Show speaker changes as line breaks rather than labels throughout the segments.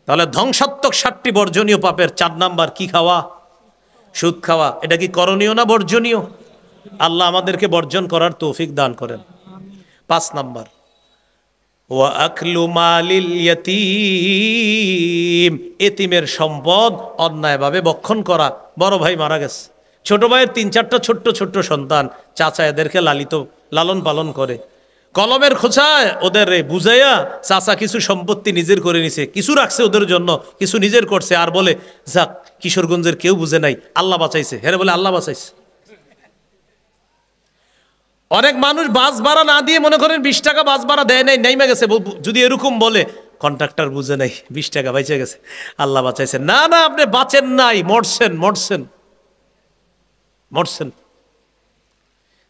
তাহলে ধ্বংসাত্মক 7টি বর্জনীয় পাপের 4 নাম্বার কি? খাওয়া, সুদ খাওয়া। এটা কি করণীয় না বর্জনীয়? আল্লাহ আমাদেরকে বর্জন করার তৌফিক দান করেন। 5 নাম্বার ওয়া আকলু মালিল ইয়াতীম, এতিমের সম্পদ অন্যায়ভাবে ভক্ষণ করা। বড় ভাই মারা গেছে, ছোট ভাইয়ের 3-4টা ছোট্ট ছোট্ট সন্তান, চাচা এদেরকে লালন পালন করে, কলমের খোঁচায় ওদের বুঝাইয়া চাচা কিছু সম্পত্তি নিজের করে নিছে, কিছু রাখছে ওদের জন্য, কিছু নিজের করছে, আর বলে যাক কিশোরগঞ্জের কেউ বুঝে নাই, আল্লাহ বাঁচাইছে। হেরে বলে আল্লাহ বাঁচাইছে। অনেক মানুষ বাস ভাড়া না দিয়ে মনে করেন 20 টাকা বাস ভাড়া দেয় নাই, নাইমা গেছে। যদি এরকম বলে কন্ট্রাক্টর বুঝে নাই, 20 টাকা বাইচে গেছে, আল্লাহ বাঁচাইছে। না না, আপনি বাঁচেন নাই, মরছেন মরছেন মরছেন।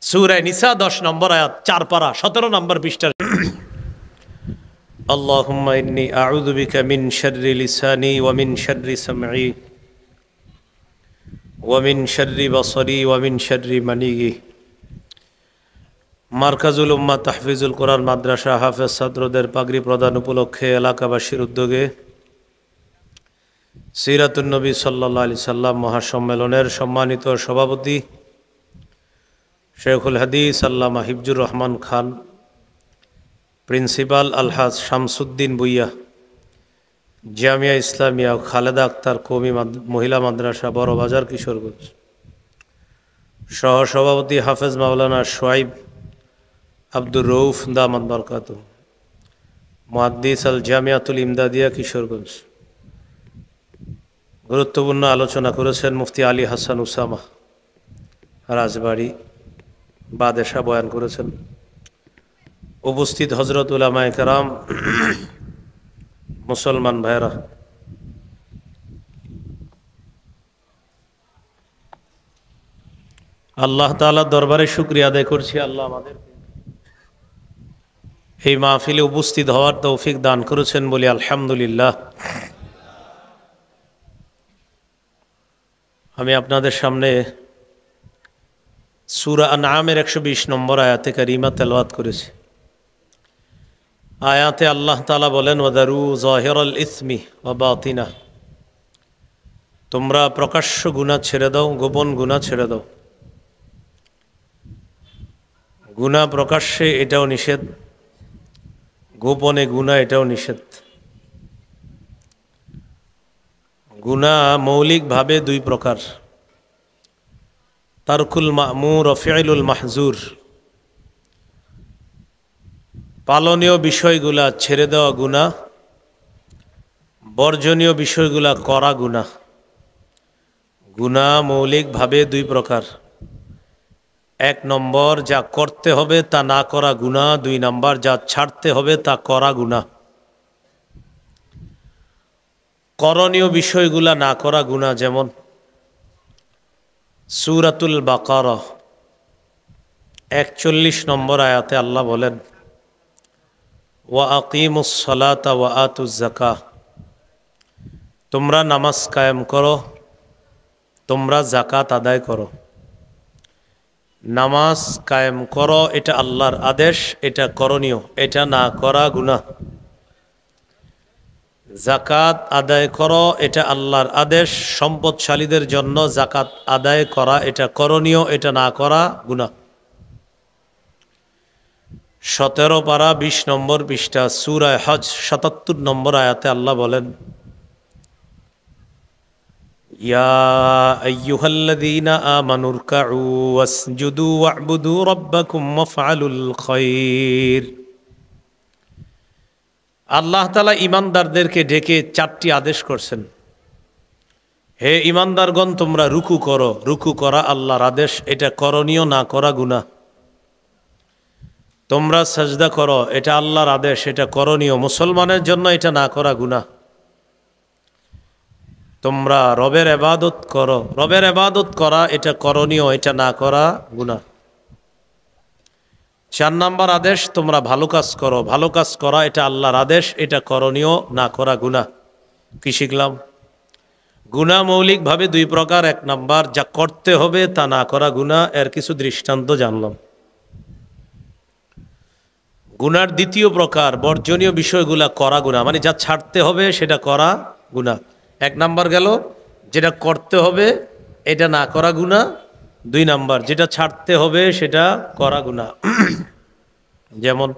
সূরা নিসা 10 নম্বর আয়াত, 4 পারা 17 নম্বর পৃষ্ঠা। আল্লাহুম্মা ইন্নী আউযু বিকা মিন শাররি লিসানি ওয়া মিন শাররি সামঈ ওয়া মিন শাররি বাসারি ওয়া মিন শাররি মানিয়্যি। মারকাজুল উম্মাহ তাহফিজুল কোরআন মাদ্রাসা হাফেজ ছাত্রদের পাগড়ি প্রদান উপলক্ষে এলাকাবাসীর উদ্যোগে সিরাতুন নবী সাল্লাল্লাহু আলাইহি সাল্লাম মহাসম্মেলনের সম্মানিত সভাপতি শেখুল হাদিস আল্লামা হিফজুর রহমান খান, প্রিন্সিপাল আলহাজ শামসুদ্দিন বুইয়া, জামিয়া ইসলামিয়া খালেদা আক্তার কওমি মহিলা মাদ্রাসা বড়বাজার কিশোরগঞ্জ, সহসভাপতি হাফেজ মাওলানা শোয়াইব আব্দুর রউফ দামাত বরকাতুহু, মুহাদ্দিস আল জামিয়াতুল ইমদাদিয়া কিশোরগঞ্জ। গুরুত্বপূর্ণ আলোচনা করেছেন মুফতি আলী হাসান উসামা রাজবাড়ী বাদেশা, বয়ান করেছেন। উপস্থিত হযরত উলামায়ে কেরাম, মুসলমান ভাইরা, আল্লাহ তাআলার দরবারে শুকরিয়া আদায় করছি, আল্লাহ আমাদের এই মাহফিলে উপস্থিত হওয়ার তৌফিক দান করেছেন বলি আলহামদুলিল্লাহ। আমি আপনাদের সামনে সূরা আনআমের 120 নম্বর আয়াতে কারিমা তেলাওয়াত করেছি। আয়াতে আল্লাহ তাআলা বলেন, ওয়াদারু যাহিরাল ইসমি ওয়া বাতিনা, তোমরা প্রকাশ্য গুনাহ ছেড়ে দাও, গোপন গুনাহ ছেড়ে দাও। গুনাহ প্রকাশ্যে এটাও নিষেধ, গোপনে গুনাহ এটাও নিষেধ। গুনাহ মৌলিকভাবে 2 প্রকার, তারকুল মা'মুর ও ফি'লুল মাহজুর। পালনীয় বিষয়গুলা ছেড়ে দেওয়া গুনাহ, বর্জনীয় বিষয়গুলা করা গুনাহ। গুনাহ মৌলিকভাবে 2 প্রকার। 1 নম্বর যা করতে হবে তা না করা গুনাহ, 2 নম্বর যা ছাড়তে হবে তা করা গুনাহ। করণীয় বিষয়গুলা না করা গুনাহ, যেমন সূরাতুল বাকারা 41 নম্বর আয়াতে আল্লাহ বলেন, ওয়া আকিমুস সালাতা ওয়া আতুজ যাকাহ, তোমরা নামাজ কায়েম করো, তোমরা যাকাত আদায় করো। নামাজ কায়েম করো এটা আল্লাহর আদেশ, এটা করণীয়, এটা না করা গুনাহ। যাকাত আদায় করো এটা আল্লাহর আদেশ, সম্পদশালীদের জন্য যাকাত আদায় করা এটা করণীয়, এটা না করা গুনাহ। 17 পারা 20 নম্বর পৃষ্ঠা সূরা হজ 77 নম্বর আয়াতে আল্লাহ বলেন, ইয়া আইয়ুহাল্লাযীনা আমানু রকাউ ওয়াসজুদু ওয়া'বুদু রাব্বাকুম ওয়াফআলুল খায়র। আল্লাহ তাআলা ঈমানদারদেরকে ডেকে 4টি আদেশ করছেন। হে ঈমানদারগণ, তোমরা রুকু করো, রুকু করা আল্লাহর আদেশ, এটা করণীয়, না করা গুনাহ। তোমরা সাজদা করো, এটা আল্লাহর আদেশ, এটা করণীয়, মুসলমানের জন্য এটা না করা গুনাহ। তোমরা রবের ইবাদত করো, রবের ইবাদত করা এটা করণীয়, এটা না করা গুনাহ। 4 নম্বর আদেশ, তোমরা ভালো কাজ করো, ভালো কাজ করা এটা আল্লাহর আদেশ, এটা করণীয়, না করা গুনাহ। কি শিখলাম? গুনাহ মৌলিকভাবে 2 প্রকার। 1 নম্বর যা করতে হবে তা না করা গুনাহ, এর কিছু দৃষ্টান্ত জানলাম। গুনার দ্বিতীয় প্রকার বর্জনীয় বিষয়গুলা করা গুনাহ, মানে যা ছাড়তে হবে সেটা করা গুনাহ। এক নাম্বার গেল, যেটা করতে হবে এটা না করা গুনাহ। দুই নাম্বার, যেটা ছাড়তে হবে সেটা করা গুনাহ। যেমন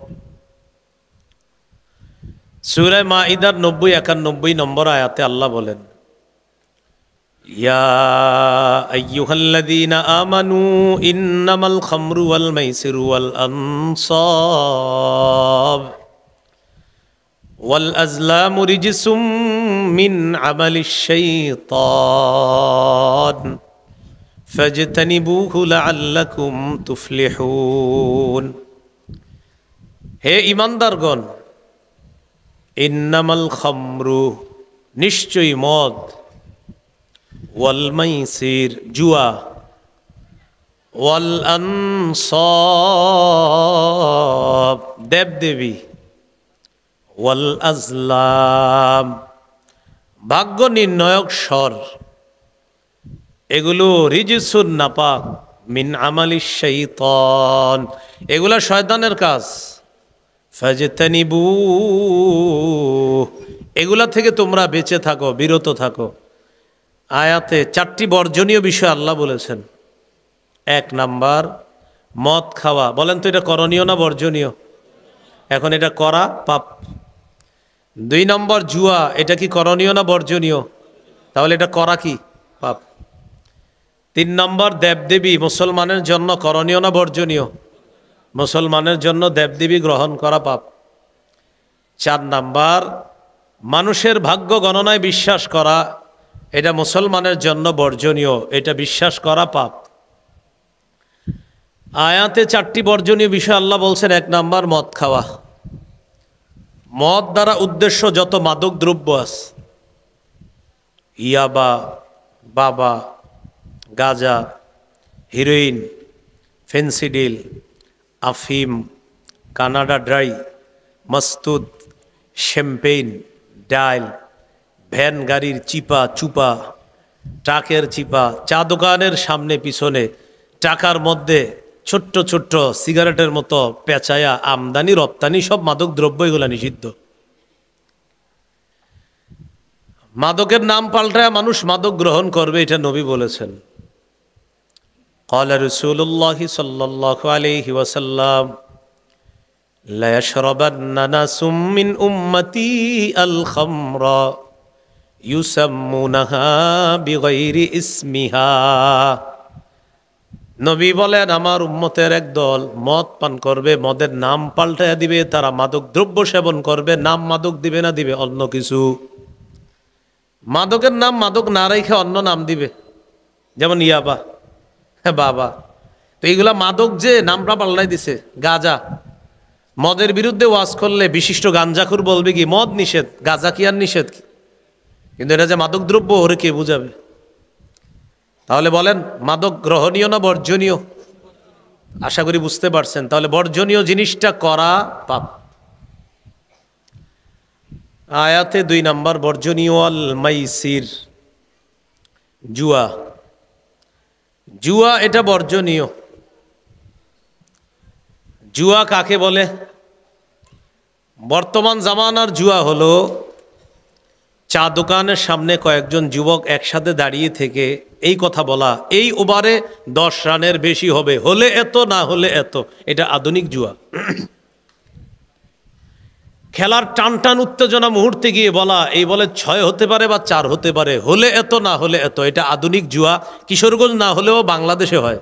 সূরা মাঈদার 90-91 নম্বর আয়াতে আল্লাহ বলেন, ইয়া আইয়ুহাল্লাযীনা আমানু ইন্নামাল খামরু ওয়াল মাইসিরু ওয়াল আনসাব ওয়াল আজলামু রিজসুম মিন আমালিশ শাইতান ফাজতানিবুহু লাআল্লাকুম তুফলিহুন। হে ঈমানদারগণ, ইন্নামাল খামরু, নিশ্চয়ই মদ, ওয়াল মাইসির, জুয়া, ওয়াল আনসাব, দেবদেবী, ওয়াল আজলাম, ভাগ্য নির্ণয়ক স্বর, এগুলো রিজসুন, নাপাক, মিন আমালিশ শাইতান, এগুলা শয়তানের কাজ। ফাজতানিবু, এগুলা থেকে তোমরা বেঁচে থাকো, বিরত থাকো। আয়াতে 4টি বর্জনীয় বিষয় আল্লাহ বলেছেন। এক নাম্বার, মদ খাওয়া। বলেন তো এটা করণীয় না বর্জনীয়? এখন এটা করা পাপ। 2 নম্বর, জুয়া, এটা কি করণীয় না বর্জনীয়? তাহলে এটা করা কি? পাপ। 3 নম্বর, দেবদেবী, মুসলমানের জন্য করণীয় না বর্জনীয়? মুসলমানের জন্য দেবদেবী গ্রহণ করা পাপ। 4 নাম্বার, মানুষের ভাগ্য গণনায় বিশ্বাস করা, এটা মুসলমানের জন্য বর্জনীয়, এটা বিশ্বাস করা পাপ। আয়াতে 4টি বর্জনীয় বিষয় আল্লাহ বলছেন। 1 নাম্বার, মদ খাওয়া। মদ দ্বারা উদ্দেশ্য যত মাদক দ্রব্য আছে, ইয়াবা, বাবা, গাঁজা, হিরোইন, ফেন্সিডিল, আফিম, কানাডা ড্রাই, মাস্তুদ, শ্যাম্পেইন, ডাইল, ভ্যান গাড়ির চিপা চুপা, ট্রাকের চিপা, চা দোকানের সামনে পিছনে, টাকার মধ্যে ছোট্ট ছোট্ট সিগারেটের মতো পেঁচায়া আমদানি রপ্তানি, সব মাদক দ্রব্য, এগুলা নিষিদ্ধ। মাদকের নাম পাল্টায় মানুষ মাদক গ্রহণ করবে, এটা নবী বলেছেন। ক্বালা রাসূলুল্লাহি সাল্লাল্লাহু আলাইহি ওয়াসাল্লাম, লা ইয়াশরাবান্না নাসুম মিন উম্মতি আল খামরা ইউসাম্মুনাহা বিগাইরি ইসমিহা। নবী বলেন, আমার উম্মতের একদল মদ পান করবে, মদের নাম পাল্টায়া দিবে, তারা মাদক দ্রব্য সেবন করবে, নাম মাদক দিবে না, দিবে অন্য কিছু। মাদকের নাম মাদক না রেখে অন্য নাম দিবে, যেমন ইয়াবা, বাবা। তো এইগুলা মাদক, যে নামটা পাল্টাই দিছে। গাঁজা, মদের বিরুদ্ধে ওয়াজ করলে বিশিষ্ট গাঞ্জাখুর বলবে কি মদ নিষেধ, গাঁজা কি আর নিষেধ? কিন্তু এটা যে মাদক দ্রব্য, ওরে কে বুঝাবে? তাহলে বলেন, মাদক গ্রহণীয় না বর্জনীয়? আশা করি বুঝতে পারছেন। তাহলে বর্জনীয় জিনিসটা করা পাপ। আয়াতে 2 নাম্বার বর্জনীয়, আল মাইসির, জুয়া। জুয়া এটা বর্জনীয়। জুয়া কাকে বলে? বর্তমান জামানার জুয়া হলো চা দোকানের সামনে কয়েকজন যুবক একসাথে দাঁড়িয়ে থেকে এই কথা বলা, এই ওভারে 10 রানের বেশি হবে, হলে এত, না হলে এত। এটা আধুনিক জুয়া। খেলার টান টান উত্তেজনা মুহূর্তে গিয়ে বলা, এই বলে 6 হতে পারে বা 4 হতে পারে, হলে এত, না হলে এত। এটা আধুনিক জুয়া। কিশোরগঞ্জ না হলেও বাংলাদেশে হয়।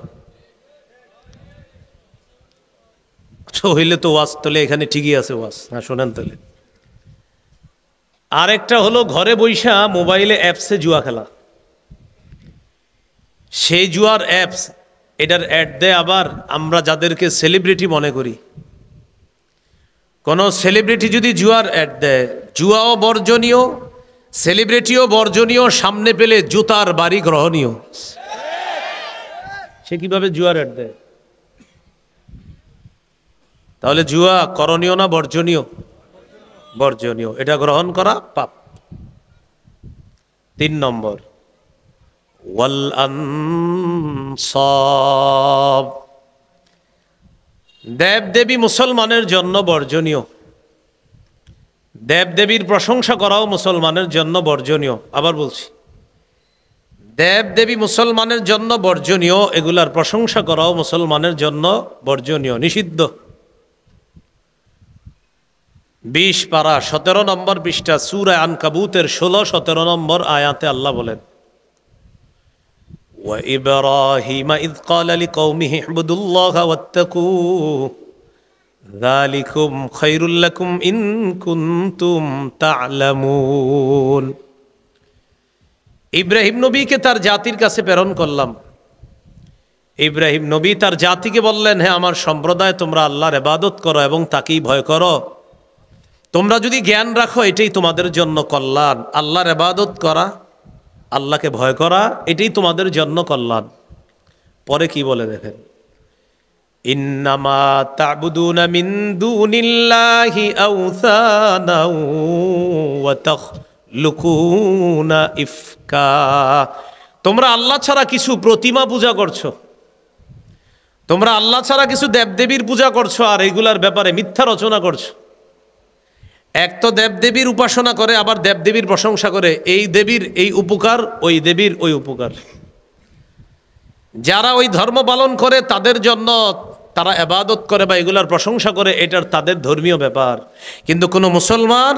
হইলে তো ওয়াজ, তোলে এখানে ঠিকই আছে ওয়াজ। হ্যাঁ, শোনেন তাহলে। আরেকটা হলো ঘরে বৈশা মোবাইলে অ্যাপসে জুয়া খেলা। সেই জুয়ার অ্যাপস, এটার অ্যাড দেয় আবার আমরা যাদেরকে সেলিব্রিটি মনে করি। কোন সেলিব্রিটি যদি জুয়ার অ্যাড দেয়, জুয়াও বর্জনীয়, সেলিব্রিটিও বর্জনীয়, সামনে পেলে জুতার বাড়ি গ্রহণীয়। সে কিভাবে জুয়ার অ্যাড দেয়? তাহলে জুয়া করণীয় না বর্জনীয়? বর্জনীয়, এটা গ্রহণ করা পাপ। 3 নম্বর, ওয়াল আনসাব, দেবদেবী মুসলমানের জন্য বর্জনীয়। দেবদেবীর প্রশংসা করাও মুসলমানের জন্য বর্জনীয়। আবার বলছি, দেবদেবী মুসলমানের জন্য বর্জনীয়, এগুলার প্রশংসা করাও মুসলমানের জন্য বর্জনীয়, নিষিদ্ধ। 20 পারা 17 নম্বর পৃষ্ঠা সূরা আনকাবুতের 16-17 নম্বর আয়াতে আল্লাহ বলেন, ওয়া ইব্রাহিমা ইয ক্বালা লিকওমিহি ইবুদুল্লাহা ওয়াত্তাকুহু যালিকুম খায়রুল লাকুম ইন কুনতুম তা'লামুন। ইব্রাহিম নবীকে তার জাতির কাছে প্রেরণ করলাম। ইব্রাহিম নবী তার জাতিকে বললেন, হে আমার সম্প্রদায়, তোমরা আল্লাহর ইবাদত করো এবং তাকেই ভয় করো। তোমরা যদি জ্ঞান রাখো এটাই তোমাদের জন্য কল্যাণ। আল্লাহর ইবাদত করা, আল্লাহকে ভয় করা, এটাই তোমাদের জন্য কল্যাণ। পরে কি বলে দেখেন, ইন্নামা তা'বুদুনা মিন দুনিল্লাহি আওসানা ওয়া তাখলুকুনা ইফকা। তোমরা আল্লাহ ছাড়া কিছু প্রতিমা পূজা করছো, তোমরা আল্লাহ ছাড়া কিছু দেবদেবীর পূজা করছো, আর এইগুলার ব্যাপারে মিথ্যা রচনা করছো। এক তো দেবদেবীর উপাসনা করে, আবার দেবদেবীর প্রশংসা করে, এই দেবীর এই উপকার, ওই দেবীর ওই উপকার। যারা ওই ধর্ম পালন করে তাদের জন্য তারা ইবাদত করে বা এগুলার প্রশংসা করে, এটার তাদের ধর্মীয় ব্যাপার। কিন্তু কোনো মুসলমান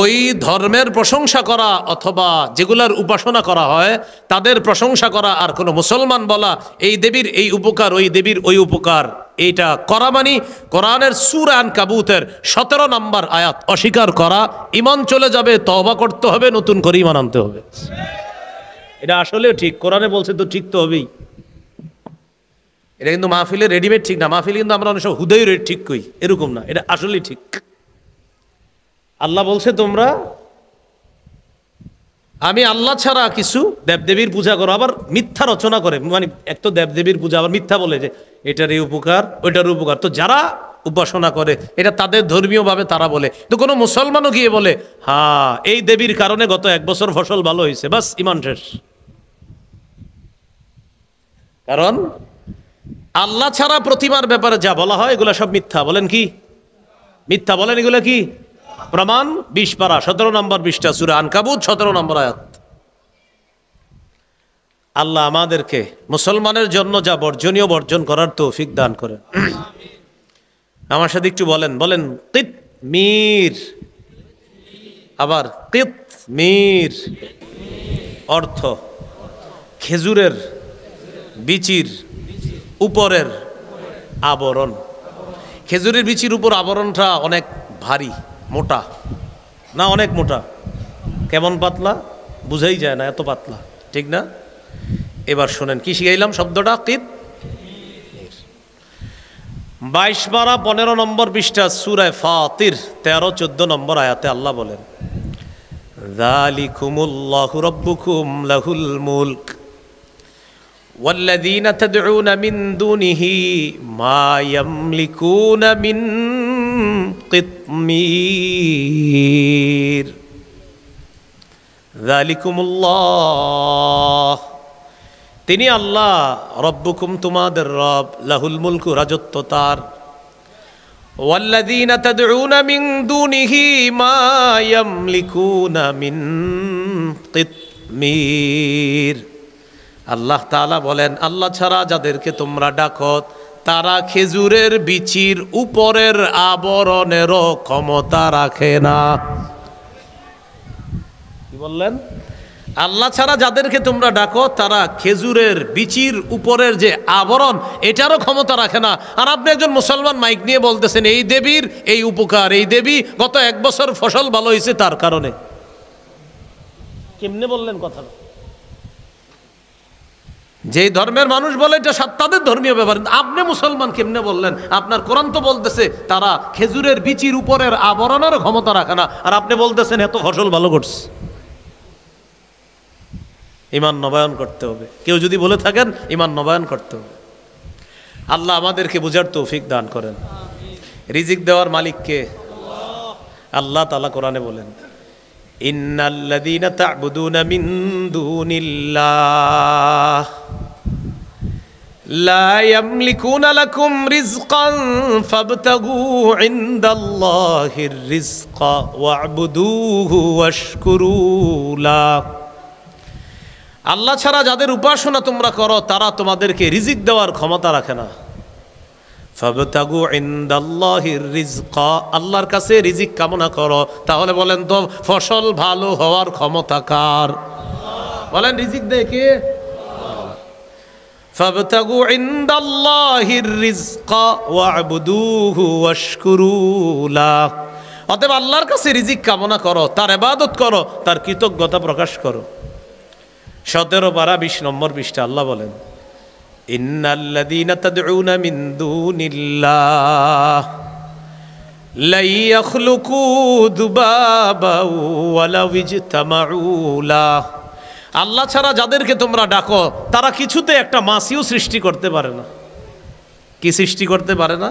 ওই ধর্মের প্রশংসা করা অথবা যেগুলার উপাসনা করা হয় তাদের প্রশংসা করা, আর কোনো মুসলমান বলা এই দেবীর এই উপকার, ওই দেবীর ওই উপকার, এইটা করা মানে কোরআনের সূরা আনকাবুতের 17 নম্বর আয়াত অস্বীকার করা। ঈমান চলে যাবে, তওবা করতে হবে, নতুন করে ঈমান আনতে হবে। এটা আসলেও ঠিক, কোরআনে বলছে তো ঠিক তো হবেই। এটা কিন্তু মাহফিলে রেডিমেড ঠিক না। মাহফিলে কিন্তু আমরা অনেক সব হুদাই ঠিক কই, এরকম না, এটা আসলেই ঠিক। আল্লাহ বলছে, তোমরা আমি আল্লাহ ছাড়া কিছু দেবদেবীর পূজা করো, আবার মিথ্যা রচনা করে, মানে এক তো দেবদেবীর পূজা, আবার মিথ্যা বলে যে এটার এই উপকার ওইটার উপকার। তো যারা উপাসনা করে এটা তাদের ধর্মীয়ভাবে তারা বলে, তো কোনো মুসলমানও গিয়ে বলে হ্যাঁ এই দেবীর কারণে গত 1 বছর ফসল ভালো হয়েছে, বাস ঈমান শেষ। কারণ আল্লাহ ছাড়া প্রতিমার ব্যাপারে যা বলা হয় এগুলা সব মিথ্যা। বলেন কি মিথ্যা? বলেন এগুলা কি? প্রমাণ 20 পারা 17 নম্বর পৃষ্ঠা সূরা আনকাবুত 17 নম্বর আয়াত। আল্লাহ আমাদেরকে মুসলমানের জন্য যা বর্জনীয় বর্জন করার তৌফিক দান করেন। আমার সাথে একটু বলেন, বলেন কিতমির। আবার কিতমির অর্থ খেজুরের বিচির উপরের আবরণ। খেজুরের বিচির উপর আবরণটা অনেক ভারী, মোটা না? অনেক মোটা। কেমন পাতলা বুঝাই যায় না, এত পাতলা, ঠিক না? এবার শোনেন কি শিখাইলাম শব্দটা, কিত। 22 পারা 15 নম্বর পৃষ্ঠা সূরা ফাতির 13-14 নম্বর আয়াতে আল্লাহ বলেন, যালিকুমুল্লাহু রাব্বুকুম লাহুল মুলক ওয়াল্লাযীনা তাদউনা মিন দুনিহি মা ইয়ামলিকুনা মিন কিতমির। যালিকুমুল্লাহ, তিনি আল্লাহ, রব্বুকুম তোমাদের রব, লাহুল মুলকু রাজত্ব তার, ওয়াল্লাযীনা তাদউনা মিন দুনিহি মা ইয়ামলিকুনা মিন কিতমির। আল্লাহ তাআলা বলেন, আল্লাহ ছাড়া যাদেরকে তোমরা ডাকো তারা খেজুরের বিচির উপরের আবরণেরও ক্ষমতা রাখে না। কি বললেন? আল্লাহ ছাড়া যাদেরকে তোমরা ডাকো তারা খেজুরের বিচির উপরের যে আবরণ এটারও ক্ষমতা রাখে না। আর আপনি একজন মুসলমান মাইক নিয়ে বলতেছেন এই দেবীর এই উপকার, এই দেবী গত 1 বছর ফসল ভালো হয়েছে তার কারণে। কেমনে বললেন কথাটা? যেই ধর্মের মানুষ বলে এটা তাদের ধর্মীয় ব্যাপার, আপনি মুসলমান কেমনে বললেন? আপনার কোরআন তো বলতেছে তারা খেজুরের বিচির উপরের আবরণের ক্ষমতা রাখে না, আর আপনি বলতেছেন এত ফসল ভালো করছে। ঈমান নবায়ন করতে হবে। কেউ যদি বলে থাকেন ঈমান নবায়ন করতে হবে। আল্লাহ আমাদেরকে বুঝার তৌফিক দান করেন। রিজিক দেওয়ার মালিক কে? আল্লাহ তাআলা কোরআনে বলেন, ইন্নাল্লাযীনা তা'বুদুনা মিন দুনিল্লাহ লা ইয়ামলিকুনা লাকুম রিজকান ফাবতাগু ইনদাল্লাহির রিজকা ওয়া'বুদুহু ওয়াশকুরু লা। আল্লাহ ছাড়া যাদের উপাসনা তোমরা করো তারা তোমাদেরকে রিজিক দেওয়ার ক্ষমতা রাখে না। ফাবতাগু ইনদাল্লাহির রিজকা, আল্লাহর কাছে রিজিক কামনা করো। তাহলে বলেন তো ফসল ভালো হওয়ার ক্ষমতা কার? বলেন রিজিক দেয় কে? ফাবতাগু ইনদাল্লাহির রিজকা ওয়া'বুদুহু ওয়াশকুরু লা। অতএব আল্লাহর কাছে রিজিক কামনা করো, তার ইবাদত করো, তার কৃতজ্ঞতা প্রকাশ করো। 17 পারা 20 নম্বর পৃষ্ঠা আল্লাহ বলেন, ইন্নাল্লাযীনা তাদউনা মিন দুনিল্লাহ লা ইয়াখলুকু যুবাবাও ওয়ালাউ ইজতামাউ লাহ। আল্লাহ ছাড়া যাদেরকে তোমরা ডাকো তারা কিছুতে একটা মাছিও সৃষ্টি করতে পারে না। কি সৃষ্টি করতে পারে না?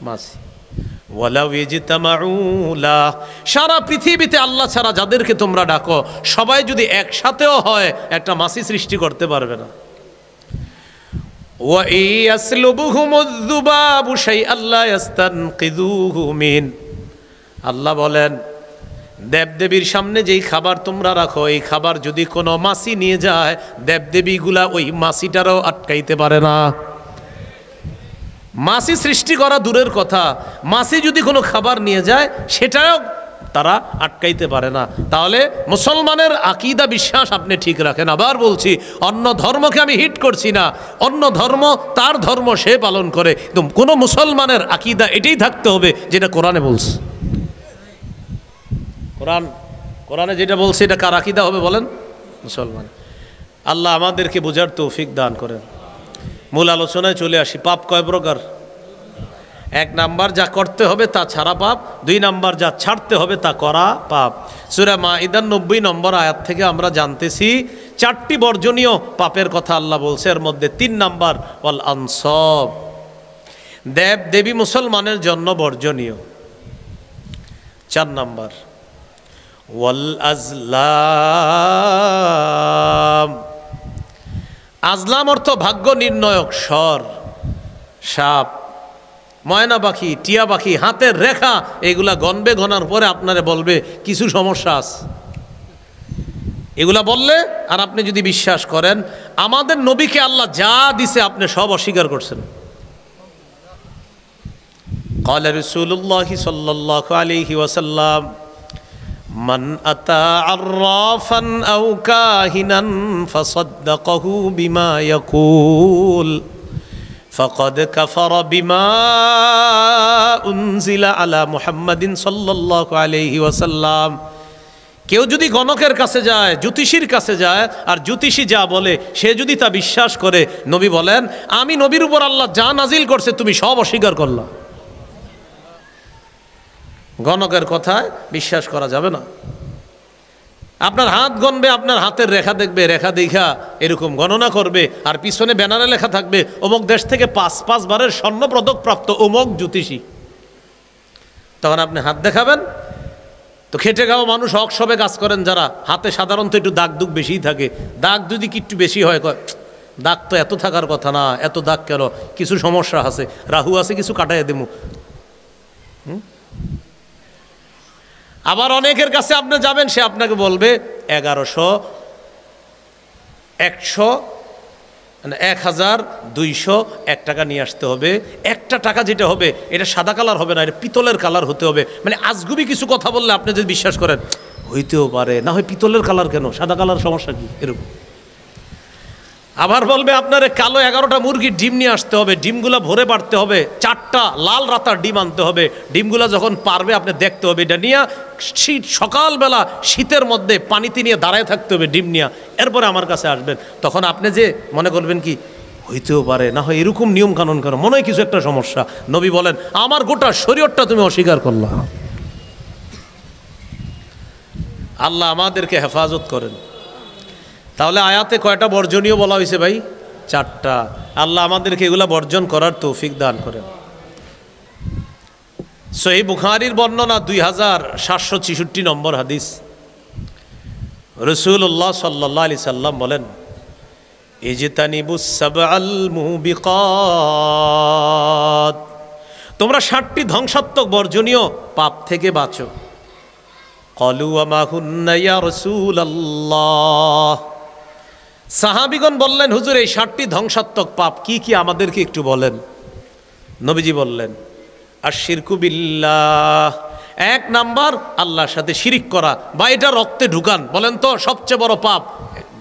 মাছি। ওয়ালাউ ইজতামাউ লাহ, সারা পৃথিবীতে আল্লাহ ছাড়া যাদেরকে তোমরা ডাকো সবাই যদি একসাথেও হয় একটা মাছি সৃষ্টি করতে পারবে না। ওয়া ইয়াসলুবুহুমুয যুবাবু শাইআন লা ইস্তানকিযুহু মিন। আল্লাহ বলেন দেবদেবীর সামনে যেই খাবার তোমরা রাখো এই খাবার যদি কোনো মাছি নিয়ে যায় দেবদেবীগুলা ওই মাছিটারও আটকাইতে পারে না। মাছি সৃষ্টি করা দূরের কথা, মাছি যদি কোনো খাবার নিয়ে যায় সেটাও তারা আটকাইতে পারে না। তাহলে মুসলমানের আকীদা বিশ্বাস আপনি ঠিক রাখেন। আবার বলছি, অন্য ধর্মকে আমি হিট করছি না, অন্য ধর্ম তার ধর্ম সে পালন করে, কিন্তু কোনো মুসলমানের আকীদা এটাই থাকতে হবে যেটা কোরআনে বলছে। কোরআনে যেটা বলছে এটা কার আকীদা হবে বলেন? মুসলমান। আল্লাহ আমাদেরকে বোঝার তৌফিক দান করেন। মূল আলোচনায় চলে আসি। পাপ কয় প্রকার? 1 নাম্বার যা করতে হবে তা ছাড়া পাপ, 2 নাম্বার যা ছাড়তে হবে তা করা পাপ। সূরা মাইদার 90 নম্বর আয়াত থেকে আমরা জানতেছি 4টি বর্জনীয় পাপের কথা আল্লাহ বলছে। এর মধ্যে 3 নাম্বার ওয়াল আনসাব, দেব দেবী মুসলমানের জন্য বর্জনীয়। 4 নাম্বার ওয়াল আজলাম। আজলাম অর্থ ভাগ্য নির্ণয়ক স্বর, সাপ, ময়না পাখি, টিয়া পাখি, হাতের রেখা, এগুলা গণবে, গণার পরে আপনারে বলবে কিছু সমস্যা আছে। এগুলা বললে আর আপনি যদি বিশ্বাস করেন আমাদের নবীকে আল্লাহ যা দিছে আপনি সব অস্বীকার করছেন। ক্বালা রাসূলুল্লাহি সাল্লাল্লাহু আলাইহি ওয়াসাল্লাম মান আতা আররাফান আও কাহিনান ফাসাদ্দাকাহু বিমা ইয়াকুল ফাকাদ কাফারা বিমা উনজিলা আলা মুহাম্মাদিন সাল্লাল্লাহু আলাইহি ওয়াসাল্লাম। কেউ যদি গণকের কাছে যায়, জ্যোতিষীর কাছে যায়, আর জ্যোতিষী যা বলে সে যদি তা বিশ্বাস করে, নবী বলেন আমি নবীর উপর আল্লাহ যা নাজিল করছে তুমি সব অস্বীকার করলা। গণকের কথায় বিশ্বাস করা যাবে না। আপনার হাত গণবে, আপনার হাতের রেখা দেখবে, রেখা দেখা এরকম গণনা করবে, আর পিছনে ব্যানারে লেখা থাকবে অমুক দেশ থেকে 5 বারের স্বর্ণ পদক প্রাপ্ত অমুক জ্যোতিষী। তখন আপনি হাত দেখাবেন। তো খেটে খাওয়া মানুষ অকসবে কাজ করেন যারা, হাতে সাধারণত একটু দাগ দুগ বেশিই থাকে। দাগ যদি কি একটু বেশি হয়, কয় দাগ তো এত থাকার কথা না, এত দাগ কেন, কিছু সমস্যা আছে, রাহু আছে, কিছু কাটাইয়া দেবো। আবার অনেকের কাছে আপনি যাবেন, সে আপনাকে বলবে 1100, 100, 1201 টাকা নিয়ে আসতে হবে। একটা টাকা যেটা হবে এটা সাদা কালার হবে না, এটা পিতলের কালার হতে হবে। মানে আজগুবি কিছু কথা বললে আপনি যদি বিশ্বাস করেন হইতেও পারে, না হয় পিতলের কালার কেন, সাদা কালার সমস্যা কি, এরকম। আবার বলবে আপনার কালো 11টা মুরগির ডিম নিয়ে আসতে হবে, ডিমগুলা ভরে পারতে হবে, 4টা লাল রাতার ডিম আনতে হবে। ডিমগুলা যখন পারবে আপনি দেখতে হবে, এটা নিয়ে সকালবেলা শীতের মধ্যে পানিতে নিয়ে দাঁড়ায় থাকতে হবে ডিম নিয়ে, এরপরে আমার কাছে আসবেন। তখন আপনি যে মনে করবেন কি হইতেও পারে, না হয় এরকম নিয়ম কানুন করো, মনে হয় কিছু একটা সমস্যা। নবী বলেন আমার গোটা শরীয়তটা তুমি অস্বীকার করলা। আল্লাহ আমাদেরকে হেফাজত করেন। তাহলে আয়াতে কয়টা বর্জনীয় বলা হয়েছে ভাই? 4টা। আল্লাহ আমাদেরকে এগুলা বর্জন করার তৌফিক দান করেন। সহিহ বুখারীর বর্ণনা 2766 নম্বর হাদিস। রাসূলুল্লাহ সাল্লাল্লাহু আলাইহি সাল্লাম বলেন ইজতানিবুস সাবআল মুবিকাত, তোমরা 60টি ধ্বংসাত্মক বর্জনীয় পাপ থেকে বাঁচো। ক্বালু ওয়া মা হুন্না ইয়া রাসূলুল্লাহ, সাহাবীগণ বললেন হুজুর এই 60টি ধ্বংসাত্মক পাপ কি কি আমাদেরকে একটু বলেন। নবীজি বললেন আশশিরকু বিল্লাহ, 1 নাম্বার আল্লাহর সাথে শিরিক করা বা এটা রক্তে ঢুকান। বলেন তো সবচেয়ে বড় পাপ,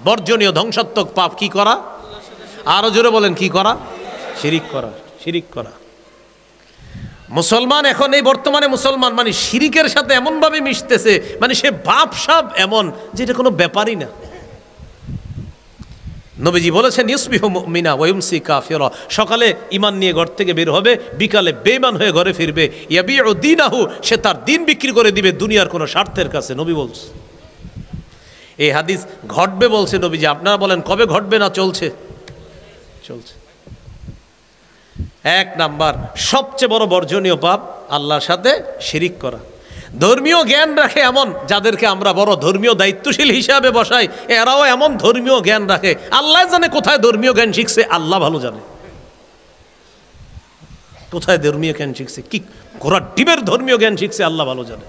বর্জনীয় ধ্বংসাত্মক পাপ কি করা? আরো জোরে বলেন কি করা? শিরিক করা। শিরিক করা। মুসলমান এখন এই বর্তমানে মুসলমান মানে শিরিকের সাথে এমনভাবে মিশতেছে, মানে সে বাপ সাপ এমন যে এটা কোনো ব্যাপারই না। নবীজি বলেছেন ইউসবিহু মুমিনা ওয়া ইউমসি কাফিরা, সকালে ঈমান নিয়ে ঘর থেকে বের হবে, বিকালে বেঈমান হয়ে ঘরে ফিরবে। ইয়াবিউ দীনাহু, সে তার দিন বিক্রি করে দিবে দুনিয়ার কোনো স্বার্থের কাছে। নবী বলছে, এই হাদিস ঘটবে বলছে নবীজি। আপনারা বলেন কবে ঘটবে? না চলছে? চলছে। 1 নাম্বার সবচেয়ে বড় বর্জনীয় পাপ আল্লাহর সাথে শিরিক করা। ধর্মীয় জ্ঞান রাখে এমন যাদেরকে আমরা বড় ধর্মীয় দায়িত্বশীল হিসাবে বসাই, এরাও এমন ধর্মীয় জ্ঞান রাখে, আল্লাহ জানে কোথায় ধর্মীয় জ্ঞান শিখছে, আল্লাহ ভালো জানে কোথায় ধর্মীয় জ্ঞান শিখছে। কি ঘোড়ার ডিমের ধর্মীয় জ্ঞান শিখছে, আল্লাহ ভালো জানে।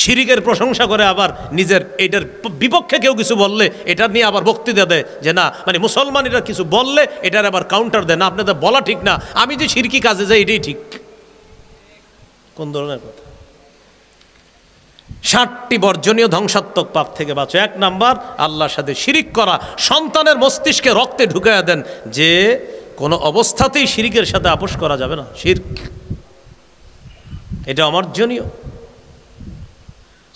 শিরিকের প্রশংসা করে, আবার নিজের এটার বিপক্ষে কেউ কিছু বললে এটা নিয়ে আবার বক্তৃতা দেয় যে না মানে মুসলমান এটা কিছু বললে এটার আবার কাউন্টার দেয়, না আপনাদের বলা ঠিক না, আমি যে শিরকি কাজে যাই এটাই ঠিক। কোন ধরনের কথা? 60টি বর্জনীয় ধ্বংসাত্মক পাপ থেকে বাঁচো। 1 নাম্বার আল্লাহর সাথে শিরিক করা। সন্তানের মস্তিষ্কে রক্তে ঢুকাইয়া দেন যে কোনো অবস্থাতেই শিরিকের সাথে আপোষ করা যাবে না, শিরক এটা অমার্জনীয়।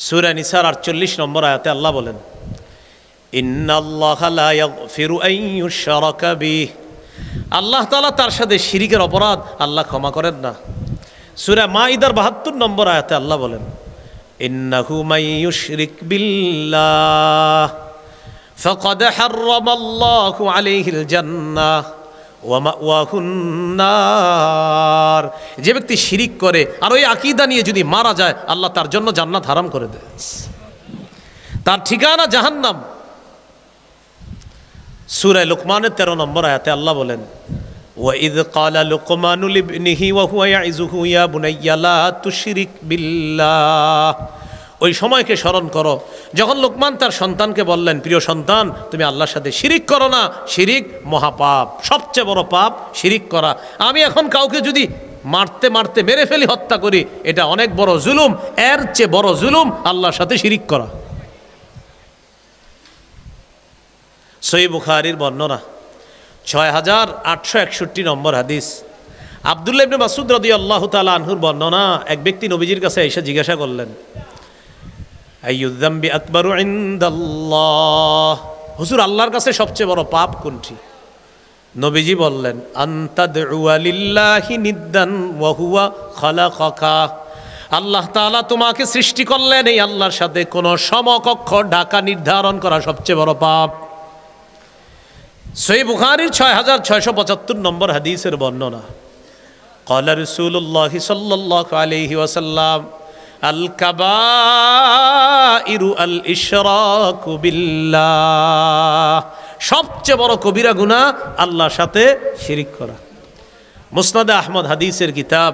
সূরা নিসার 48 নম্বর আয়াতে আল্লাহ বলেন ইন্নাল্লাহা লা ইয়াগফিরু আন ইউশরাকা বিহি, আল্লাহ তাআলা তার সাথে শিরিকের অপরাধ আল্লাহ ক্ষমা করেন না। সূরা মাইদার 72 নম্বর আয়াতে আল্লাহ বলেন ইন্নাহু মান ইউশরিক বিল্লাহ ফাকাদ হাররামাল্লাহু আলাইহিল জান্নাহ ওয়া মাওয়াহুন নার, যে ব্যক্তি শিরিক করে আর ওই আকীদা নিয়ে যদি মারা যায় আল্লাহ তার জন্য জান্নাত হারাম করে দেয়, তার ঠিকানা জাহান্নাম। সূরা লুকমানের 13 নম্বর আয়াতে আল্লাহ বলেন ওয়া ইয ক্বালা লুকমানু লিবনিহি ওয়া হুয়া ইয়াইযুহু ইয়া বুনাইয়া লা তুশরিক বিল্লাহ, ওই সময়কে স্মরণ করো যখন লোকমান তার সন্তানকে বললেন প্রিয় সন্তান তুমি আল্লাহর সাথে শিরিক করো না, শিরিক মহাপাপ, সবচেয়ে বড় পাপ শিরিক করা। আমি এখন কাউকে যদি মারতে মারতে মেরে ফেলি, হত্যা করি, এটা অনেক বড় জুলুম, এর চেয়ে বড় জুলুম আল্লাহর সাথে শিরিক করা। সহিহ বুখারীর বর্ণনা 6861 নম্বর হাদিস, আব্দুল্লাহ ইবনে মাসউদ রাদিয়াল্লাহু তাআলা আনহুর বর্ণনা, এক ব্যক্তি নবীজির কাছে এসে জিজ্ঞাসা করলেন আইয়ুয যামবি আকবারু ইনদাল্লাহ, হুজুর আল্লাহর কাছে সবচেয়ে বড় পাপ কোনটি? নবীজি বললেন আনতাদউ লিল্লাহি নিদ্দান ওয়া হুয়া খালাকাকা, আল্লাহ তাআলা তোমাকে সৃষ্টি করলেন, এই আল্লাহর সাথে কোনো সমকক্ষ ঢাকা নির্ধারণ করা সবচেয়ে বড় পাপ। সহিহ বুখারীর 6675 নম্বর হাদিসের বর্ণনা, ক্বালা রাসূলুল্লাহি সাল্লাল্লাহু আলাইহি ওয়াসাল্লাম আল কাবাইরু আল ইশরাকু বিল্লাহ, সবচেয়ে বড় কবিরা গুনাহ আল্লাহর সাথে শিরিক করা। মুসনাদে আহমদ হাদিসের কিতাব,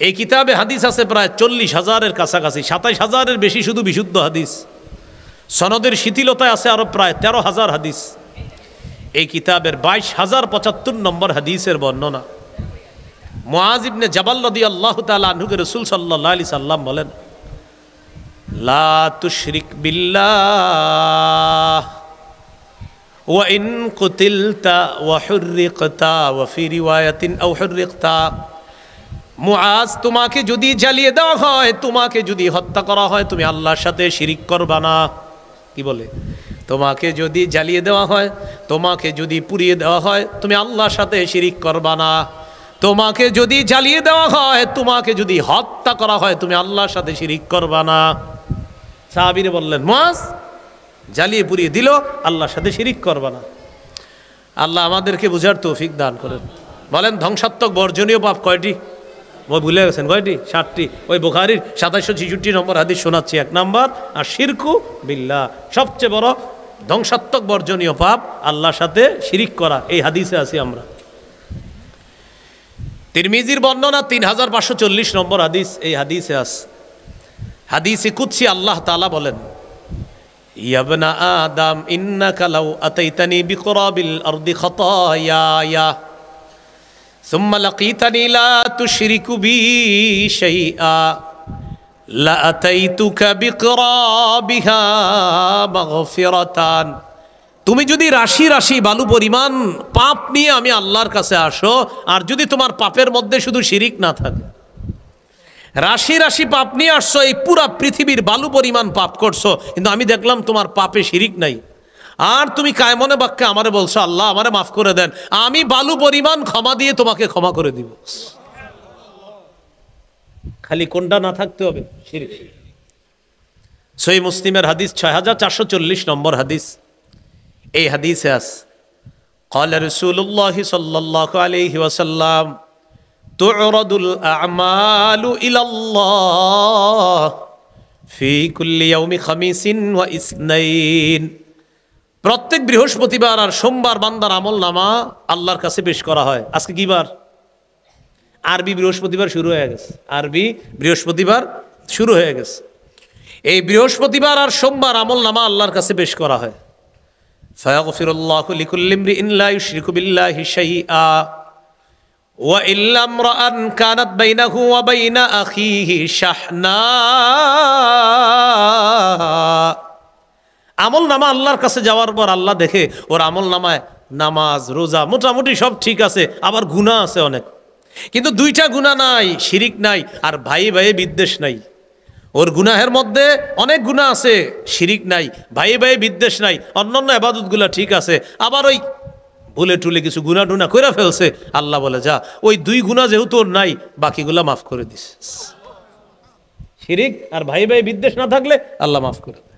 এই কিতাবে হাদিস আছে প্রায় 40,000-এর কাছাকাছি, 27,000-এর বেশি শুধু বিশুদ্ধ হাদিস। সনদের শিথিলতায় আছে আরো প্রায় 13,000 হাদিস। এই কিতাবের 22,075 নম্বর হাদিসের বর্ণনা, মুআজ ইবনে জাবাল রাদিয়াল্লাহু তাআলা আনহুকে রাসূল সাল্লাল্লাহু আলাইহি সাল্লাম বলেন লা তুশরিক বিল্লাহ ওয়া ইন কুতিলতা ওয়া হুররিকতা ওয়া ফি রিওয়ায়াতিন আও হুররিকতা, মুআজ তোমাকে যদি জ্বালিয়ে দেওয়া হয়, তোমাকে যদি হত্যা করা হয়, তুমি আল্লাহর সাথে শিরিক করবা না। কি বলে? তোমাকে যদি জ্বালিয়ে দেওয়া হয়, তোমাকে যদি পুড়িয়ে দেওয়া হয়, তুমি আল্লাহর সাথে শিরিক করবা না। তোমাকে যদি জ্বালিয়ে দেওয়া হয়, তোমাকে যদি হত্যা করা হয়, তুমি আল্লাহর সাথে শিরিক করবা না। সাহাবীরা বললেন মুআজ জ্বালিয়ে পুড়িয়ে দিল, আল্লাহর সাথে শিরিক করবা না। আল্লাহ আমাদেরকে বুঝার তৌফিক দান করেন। বলেন ধ্বংসাত্মক বর্জনীয় পাপ কয়টি? ওই ভুলে গেছেন কয়টি? 60টি। ওই বুখারীর 2766 নম্বর হাদিস শোনাচ্ছি। 1 নাম্বার আর শিরকু বিল্লাহ, সবচেয়ে বড় ধ্বংসাত্মক বর্জনীয় পাপ আল্লাহর সাথে শিরিক করা। এই হাদিসে আছি আমরা। তিরমিজির বর্ণনা 3540 নম্বর হাদিস। এই হাদিসে আছে, হাদিসে কুদসি আল্লাহ তাআলা বলেন, ইয়া ইবনা আদম ইন্নাকা লাউ আতাইতানি বিকরাবিল আরদি খাতায়া সুম্মা লাকিতানি লা তুশরিকু বি শাইআ লা আতাইতুকা বিকরাবিহা মাগফিরাতান। তুমি যদি রাশি রাশি বালু পরিমাণ পাপ নিয়ে আমি আল্লাহর কাছে আসো, আর যদি তোমার পাপের মধ্যে শুধু শিরিক না থাকে, রাশি রাশি পাপ নিয়ে আসছো, এই পুরা পৃথিবীর বালু পরিমাণ পাপ করছো, কিন্তু আমি দেখলাম তোমার পাপে শিরিক নাই, আর তুমি কায়মনে বাক্যে আমারে বলছো আল্লাহ আমারে মাফ করে দেন, আমি বালু পরিমাণ ক্ষমা দিয়ে তোমাকে ক্ষমা করে দিব। খালি কোনটা না থাকতে হবে? শিরিক। সহিহ মুসলিমের হাদিস 6440 নম্বর হাদিস। এই হাদিসে আছে, ক্বালা রাসূলুল্লাহ সাল্লাল্লাহু আলাইহি ওয়াসাল্লাম তু'রাদুল আ'মালু ইলাল্লাহ ফি কুল্লি ইয়াউমি খামিসিন ওয়া ইসনাইন। প্রত্যেক বৃহস্পতিবার আর সোমবার বান্দার আমলনামা আল্লাহর কাছে পেশ করা হয়। আজকে কি বার? আরবি বৃহস্পতিবার শুরু হয়ে গেছে। আরবি বৃহস্পতিবার শুরু হয়ে গেছে। এই বৃহস্পতিবার আর সোমবার আমলনামা আল্লাহর কাছে পেশ করা হয়। ফায়াগফিরুল্লাহু লিকুল্লি ইমরিইন লা ইউশরিকু বিল্লাহি শাইআ ওয়া ইল্লা ইমরাআন কানাত বাইনাহু ওয়া বাইনা আখিহি শাহনা। আমলনামা আল্লাহর কাছে যাওয়ার পর আল্লাহ দেখে ওর আমলনামায় নামাজ রোজা মোটামুটি সব ঠিক আছে, আবার গুনাহ আছে অনেক, কিন্তু দুইটা গুনাহ নাই, শিরিক নাই আর ভাই ভাই বিদ্বেষ নাই। ওর গুনাহের মধ্যে অনেক গুনাহ আছে, শিরিক নাই, ভাই ভাই বিদ্বেষ নাই, অন্যান্য ইবাদতগুলো ঠিক আছে, আবার ওই ভুলে টুলে কিছু গুনাহ টুনা কইরা ফেলছে। আল্লাহ বলে যা, ওই দুই গুনাহ যেহেতু ওর নাই, বাকিগুলা মাফ করে দিস। শিরিক আর ভাই ভাই বিদ্বেষ না থাকলে আল্লাহ মাফ করে দেয়।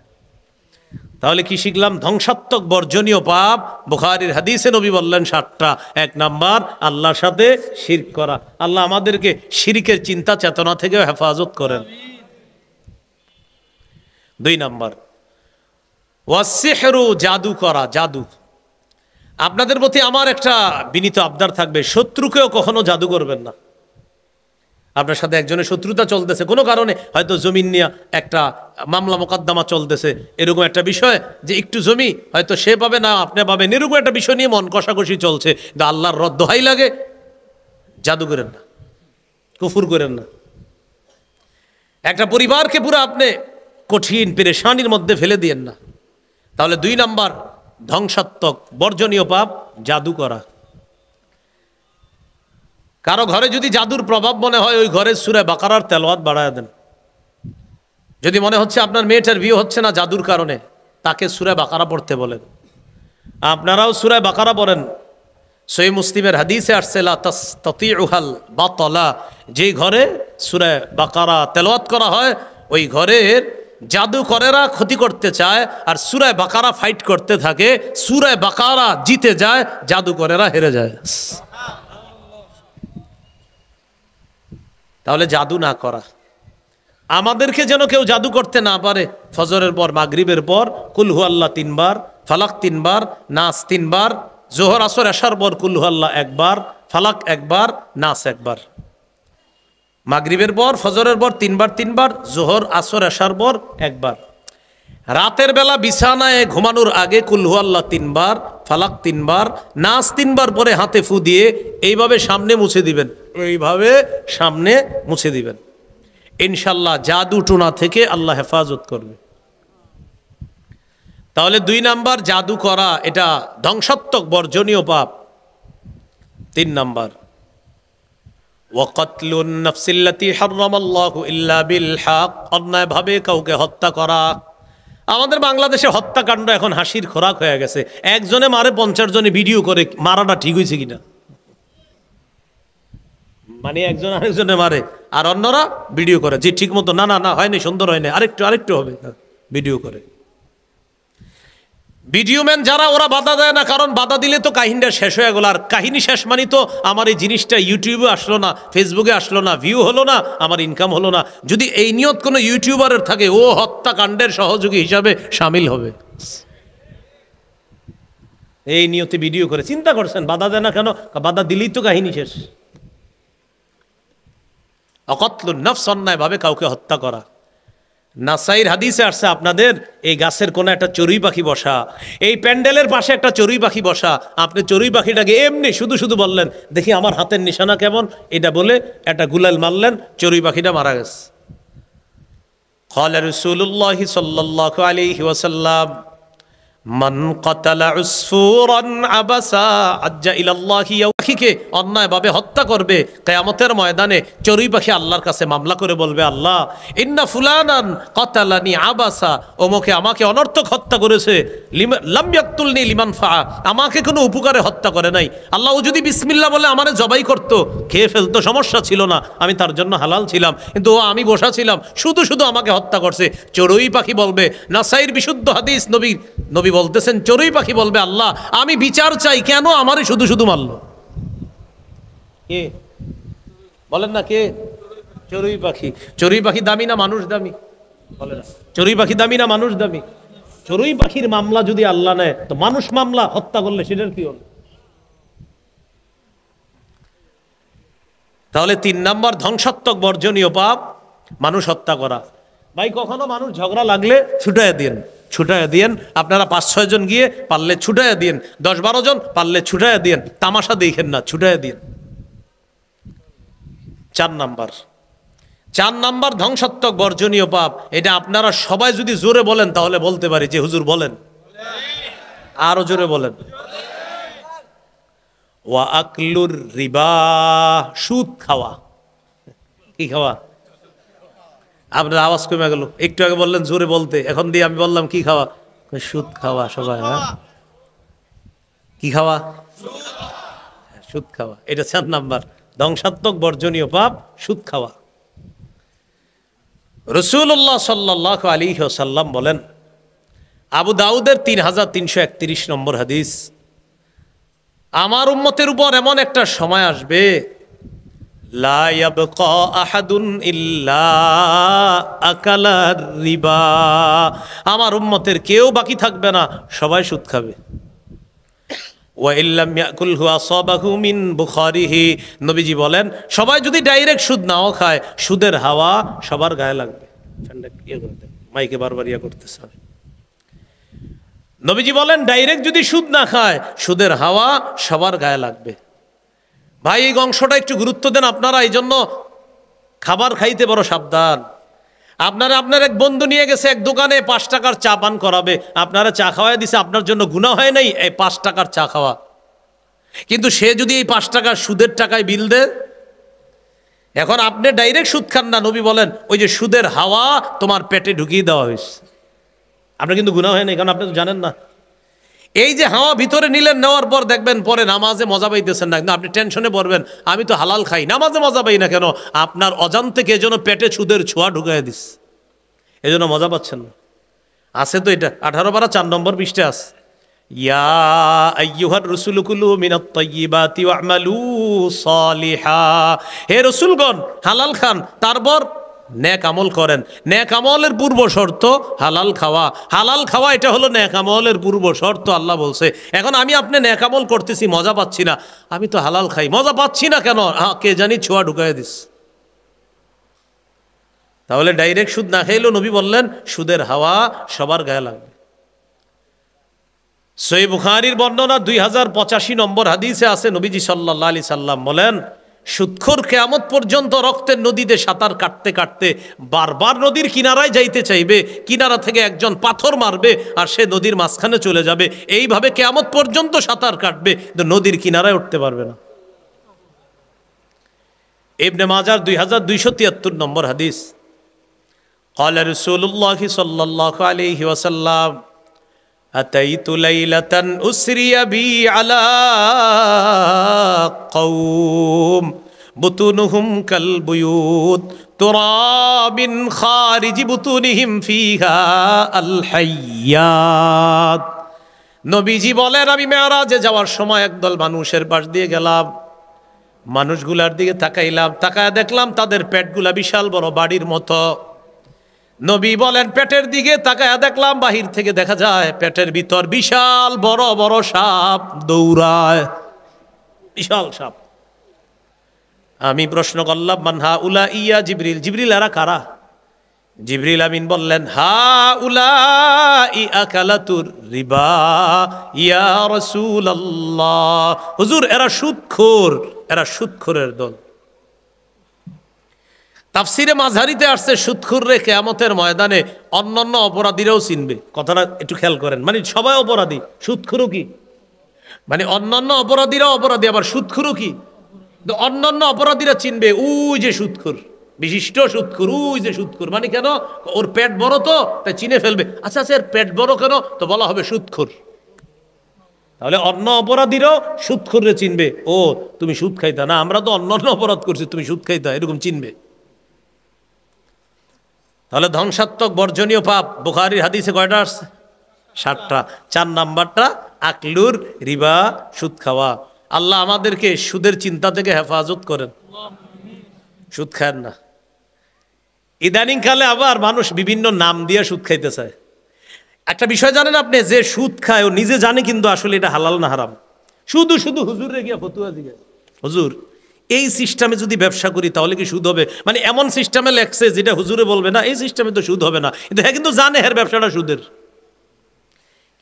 তাহলে কি শিখলাম? ধ্বংসাত্মক বর্জনীয় পাপ বুখারীর হাদিসে নবী বললেন 7টা। 1 নাম্বার আল্লাহর সাথে শিরক করা। আল্লাহ আমাদেরকে শিরিকের চিন্তা চেতনা থেকে হেফাজত করেন। 2 নাম্বার ওয়াসসিহরু, জাদু করা, জাদু। আপনাদের প্রতি আমার একটা বিনীত আবদার থাকবে, শত্রুকেও কখনো জাদু করবেন না। আপনার সাথে একজনের শত্রুতা চলতেছে কোনো কারণে, হয়তো জমিন নিয়ে একটা মামলা মোকদ্দমা চলতেছে, এরকম একটা বিষয় যে একটু জমি হয়তো সে পাবে না আপনি পাবেন, এরকম একটা বিষয় নিয়ে মন কষাকষি চলছে, কিন্তু আল্লাহর দোহাই লাগে জাদু করেন না, কুফর করেন না। একটা পরিবারকে পুরো আপনি কঠিন পেরেশানির মধ্যে ফেলে দিয়েন না। তাহলে 2 নাম্বার ধ্বংসাত্মক বর্জনীয় পাপ জাদু করা। কারো ঘরে যদি জাদুর প্রভাব মনে হয়, ওই ঘরে সূরা বাকারার তেলাওয়াত বাড়ায় দেন। যদি মনে হচ্ছে আপনার মেয়েটার বিয়ে হচ্ছে না জাদুর কারণে, তাকে সূরা বাকারা পড়তে বলেন। আপনারাও সূরা বাকারা পড়েন। সহিহ মুসলিমের হাদিসে আসছে লা তাসতাতিউহাল বাতলা, যেই ঘরে সূরা বাকারা তেলাওয়াত করা হয় ওই ঘরের জাদুকরেরা ক্ষতি করতে চায়, আর সূরা বাকারা ফাইট করতে থাকে, সূরা বাকারা জিতে যায়, জাদুকরেরা হেরে যায়। তাহলে জাদু না করা। আমাদেরকে যেন কেউ জাদু করতে না পারে। ফজরের পর মাগরিবের পর কুল হু আল্লাহ 3 বার, ফালাক 3 বার, নাস 3 বার, জোহর আসর এশার পর কুল হু আল্লাহ 1 বার, ফালাক 1 বার, নাস 1 বার। মাগরিবের পর ফজরের পর 3 বার 3 বার, জোহর আসর এশার পর 1 বার। রাতের বেলা বিছানায় ঘুমানোর আগে কুল হু আল্লাহ 3 বার, ফালাক 3 বার, নাস 3 বার পরে হাতে ফু দিয়ে এইভাবে সামনে মুছে দিবেন, এইভাবে সামনে মুছে দিবেন। ইনশাল্লাহ জাদু টুনা থেকে আল্লাহ হেফাজত করবে। তাহলে 2 নাম্বার জাদু করা, এটা ধ্বংসাত্মক বর্জনীয় পাপ। 3 নাম্বার ওয়াকাতলুন নাফসিল্লাতী হারামাল্লাহু ইল্লা বিল হক, অন্যায়ভাবে কাউকে হত্যা করা। আমাদের বাংলাদেশে হত্যাকাণ্ড এখন হাসির খোরাক হয়ে গেছে। একজনে মারে 50 জনে ভিডিও করে, মারাটা ঠিক হয়েছে কিনা, মানে একজন আরেকজনে মারে আর অন্যরা ভিডিও করে যে ঠিক মতো না না না হয়নি, সুন্দর হয়নি, আরেকটু হবে, ভিডিও করে। ভিডিও ম্যান যারা, ওরা বাধা দেয় না, কারণ বাধা দিলে তো কাহিনীটা শেষ হয়ে গেল। আর কাহিনী শেষ মানে তো আমার এই জিনিসটা ইউটিউবে আসলো না, ফেসবুকে আসলো না, ভিউ হলো না, আমার ইনকাম হলো না। যদি এই নিয়ত কোনো ইউটিউবারের থাকে, ও হত্যাকাণ্ডের সহযোগী হিসাবে সামিল হবে। এই নিয়তে ভিডিও করে চিন্তা করছেন বাধা দেয় না কেন? বাধা দিলেই তো কাহিনী শেষ। অকতলুন নফস, অন্যায় ভাবে কাউকে হত্যা করা। নাসাইর হাদিসে আসছে আপনাদের এই গাছের কোন একটা চড়ুই পাখি বসা, এই প্যান্ডেলের পাশে একটা চড়ুই পাখি বসা, আপনি চড়ুই পাখিটাকে এমনি শুধু শুধু বললেন দেখি আমার হাতের নিশানা কেমন, এটা বলে একটা গুলাল মারলেন, চড়ুই পাখিটা মারা গেছে। ক্বালা রাসূলুল্লাহ সাল্লাল্লাহু আলাইহি ওয়াসাল্লাম মান কাতালা উসফুরান আবাসা আজ্জা ইলাল্লাহি ইয়াউহিকে, অন্যায়ভাবে হত্যা করবে কিয়ামতের ময়দানে চড়ুই পাখি আল্লাহর কাছে মামলা করে বলবে আল্লাহ ইন্না ফুলানান কাতালানি আবাসা, ওমকে আমাকে অনর্থক হত্যা করেছে, লাম ইয়াকতুলনি লিমান ফা, আমাকে কোনো উপকারে হত্যা করে নাই। আল্লাহ ও যদি বিসমিল্লাহ বলে আমারে জবাই করত, খেয়ে ফেলতো, সমস্যা ছিল না, আমি তার জন্য হালাল ছিলাম, কিন্তু ও আমি বসা ছিলাম, শুধু শুধু আমাকে হত্যা করছে। চড়ুই পাখি বলবে, নাসাইর বিশুদ্ধ হাদিস, নবী বলতেছেন চড়ুই পাখি বলবে আল্লাহ আমি বিচার চাই, কেন আমারে শুধু শুধু মারলো? কে বলেন না, কে? চড়ুই পাখি। চড়ুই পাখি দামি না মানুষ দামি? বলেন, চড়ুই পাখি দামি না মানুষ দামি? চড়ুই পাখির মামলা যদি আল্লাহ নেয় তো মানুষ মামলা হত্যা করলে সেটার কি হল? তাহলে 3 নম্বর ধ্বংসাত্মক বর্জনীয় পাপ মানুষ হত্যা করা। ভাই কখনো মানুষ ঝগড়া লাগলে ছুটাইয়া দিয়েন, আপনারা 5-6 জন গিয়ে পারলে ছুটাইয়া দিয়েন, 10-12 জন পারলে ছুটাইয়া দিয়েন, তামাশা দেখেন না, ছুটাইয়া দিয়েন। 4 নাম্বার ধ্বংসাত্মক বর্জনীয় পাপ, এটা আপনারা সবাই যদি জোরে বলেন তাহলে বলতে পারি যে হুজুর বলেন, আরো জোরে বলেন। ওয়া আকলুর রিবা, সুদ খাওয়া। কি খাওয়া? আপনার আওয়াজ কমে গেল, একটু আগে বললেন জোরে বলতে, এখন দিয়ে আমি বললাম কি খাওয়া? সুদ খাওয়া। সবাই কি খাওয়া? সুদ খাওয়া। এটা 4 নাম্বার ধ্বংসাত্মক বর্জনীয় পাপ, সুদ খাওয়া। রাসূলুল্লাহ সাল্লাল্লাহু আলাইহি ওয়াসাল্লাম বলেন, আবু দাউদের 3331 নম্বর হাদিস, আমার উম্মতের উপর এমন একটা সময় আসবে লা ইয়াবকা আহাদুন ইল্লা আকালার রিবা, আমার উম্মতের কেউ বাকি থাকবে না, সবাই সুদ খাবে। ওয়া ইল্লাম ইয়াকুলহু আসাবাহু মিন বুখারিহি, নবীজি বলেন সবাই যদি ডাইরেক্ট সুদ নাও খায়, সুদের হাওয়া সবার গায়ে লাগবে। মাইকে বারবার ইয়া করতেছে। নবীজি বলেন ডাইরেক্ট যদি সুদ না খায়, সুদের হাওয়া সবার গায়ে লাগবে। ভাই এই অংশটা একটু গুরুত্ব দেন আপনারা, এই জন্য খাবার খাইতে বড় সাবধান। আপনার এক বন্ধু নিয়ে গেছে এক দোকানে 5 টাকার চা পান করাবে, আপনারা চা খাওয়াই দিছে, আপনার জন্য গুনাহ হয় নাই এই 5 টাকার চা খাওয়া, কিন্তু সে যদি এই 5 টাকার সুদের টাকায় বিল দেয়, এখন আপনি ডাইরেক্ট সুদ খান না, নবী বলেন ওই যে সুদের হাওয়া তোমার পেটে ঢুকিয়ে দেওয়া হয়েছে, আপনার কিন্তু গুনাহ হয় নাই, কারণ আপনি তো জানেন না। এই যে হাওয়া ভিতরে নিলেন, নেওয়ার পর দেখবেন পরে নামাজে মজা পাইতেছেন না, কিন্তু আপনি টেনশনে পড়বেন আমি তো হালাল খাই, নামাজে মজা পাই না কেন? আপনার অজান্তে কে যেন পেটে সুদের ছোঁয়া ঢুকাই দিস, এই জন্য মজা পাচ্ছেন না। আছে তো এটা 18 পারা 4 নম্বর পৃষ্ঠাে আছে, ইয়া আইয়ুহার রাসূলু কুলু মিনাত তাইয়্যিবাতি ওয়া'মালু সালিহা, হে রাসূলগণ হালাল খান, তারপর নেক আমল করেন। নেক আমলের পূর্ব শর্ত হালাল খাওয়া। হালাল খাওয়া এটা হলো নেক আমলের পূর্ব শর্ত, আল্লাহ বলছে। এখন আমি আপনি নেক আমল করতেছি, মজা পাচ্ছি না, আমি তো হালাল খাই, মজা পাচ্ছি না কেন? কে জানি ছোঁয়া ঢুকাই দিস। তাহলে ডাইরেক্ট সুদ না খাইলেও নবী বললেন সুদের হাওয়া সবার গায়ে লাগবে। সহিহ বুখারীর বর্ণনা 2085 নম্বর হাদিসে আছে, নবীজি সাল্লাল্লাহু আলাইহি সাল্লাম বলেন সুদখোর কিয়ামত পর্যন্ত রক্তের নদীতে সাঁতার কাটতে কাটতে বারবার নদীর কিনারায় যাইতে চাইবে, কিনারা থেকে একজন পাথর মারবে আর সে নদীর মাঝখানে চলে যাবে, এইভাবে কিয়ামত পর্যন্ত সাঁতার কাটবে, কিন্তু নদীর কিনারায় উঠতে পারবে না। ইবনে মাজার 2273 নম্বর হাদিস, قال رسول الله صلى الله عليه وسلم أتيت ليلة أسري بي على قوم بطونهم كالبيوت ترى من خارج بطونهم فيها الحيات। নবীজি বলেন আমি মেরাজে যাওয়ার সময় একদল মানুষের পাশ দিয়ে গেলাম, মানুষগুলার দিকে তাকাইলাম, তাকায় দেখলাম তাদের পেটগুলা বিশাল বড় বাড়ির মতো, নবী বলেন পেটের দিকে তাকায় দেখলাম বাহির থেকে দেখা যায় পেটের ভিতর বিশাল বড় বড় সাপ দৌড়ায়, বিশাল সাপ। আমি প্রশ্ন করলাম মানহা উলা ইয়া জিবরিল, জিবরিল এরা কারা? জিবরিল আমিন বললেন হা উলা ই আকালাতুর রিবা ইয়া রাসূলুল্লাহ, হুজুর এরা সুদখোর, এরা সুদখোরের দল। তাফসিরে মাঝহারিতে আসছে সুদখোররে কিয়ামতের ময়দানে অন্যান্য অপরাধীরাও চিনবে। কথাটা একটু খেয়াল করেন, মানে সবাই অপরাধী, সুদখোরও কি? মানে অন্যান্য অপরাধীরা অপরাধী, আবার সুদখোরও কি? অন্যান্য অপরাধীরা চিনবে ওই যে সুদখোর, বিশিষ্ট সুদখোর, ওই যে সুদখোর। মানে কেন? ওর পেট বড় তো তাই চিনে ফেলবে। আচ্ছা আচ্ছা এর পেট বড় কেন? তো বলা হবে সুদখোর। তাহলে অন্য অপরাধীরাও সুদখোররে চিনবে, ও তুমি সুদ খাইতা না, আমরা তো অন্যান্য অপরাধ করছি, তুমি সুদ খাইতা, এরকম চিনবে। তাহলে ধ্বংসাত্মক বর্জনীয় পাপ বুখারীর হাদিসে কয়টা আসছে? 7টা। 4 নাম্বারটা আকলুর রিবা, সুদ খাওয়া। আল্লাহ আমাদেরকে সুদের চিন্তা থেকে হেফাজত করেন, সুদ খায় না। ইদানিং কালে আবার মানুষ বিভিন্ন নাম দিয়ে সুদ খাইতে চায়। একটা বিষয় জানেন আপনি, যে সুদ খায় ও নিজে জানে কিন্তু আসলে এটা হালাল না হারাম। শুধু শুধু হুজুরে গিয়া ফতুয়া জিজ্ঞেস, হুজুর এই সিস্টেমে যদি ব্যবসা করি তাহলে কি সুদ হবে? মানে এমন সিস্টেমে লেখছে যেটা হুজুরে বলবে না এই সিস্টেমে তো সুদ হবে না, কিন্তু হ্যাঁ কিন্তু জানে হ্যাঁ ব্যবসাটা সুদের।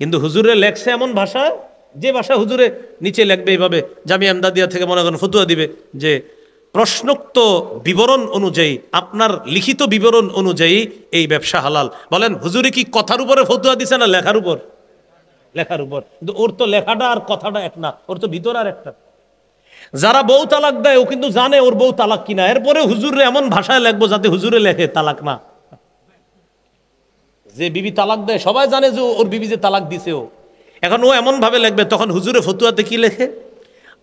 কিন্তু হুজুরে লেখছে এমন ভাষায়, যে ভাষা হুজুরে নিচে লিখবে এইভাবে, জামিয়া এমদাদিয়া থেকে মনে করেন ফতুয়া দিবে যে প্রশ্নোক্ত বিবরণ অনুযায়ী, আপনার লিখিত বিবরণ অনুযায়ী এই ব্যবসা হালাল। বলেন হুজুরে কি কথার উপরে ফতুয়া দিছে না লেখার উপর? লেখার উপর। কিন্তু ওর তো লেখাটা আর কথাটা এক না, ওর তো ভিতর আর একটা। যারা বউ তালাক দেয় ও কিন্তু জানে ওর বউ তালাক কিনা, এরপরে হুজুরে এমন ভাষায় লেখবো যাতে হুজুরে লেখে তালাক না। যে বিবি তালাক দেয় সবাই জানে যে ওর বিবি যে তালাক দিছে ও, এখন ও এমন ভাবে লিখবে, তখন হুজুরে ফতুয়াতে কি লেখে?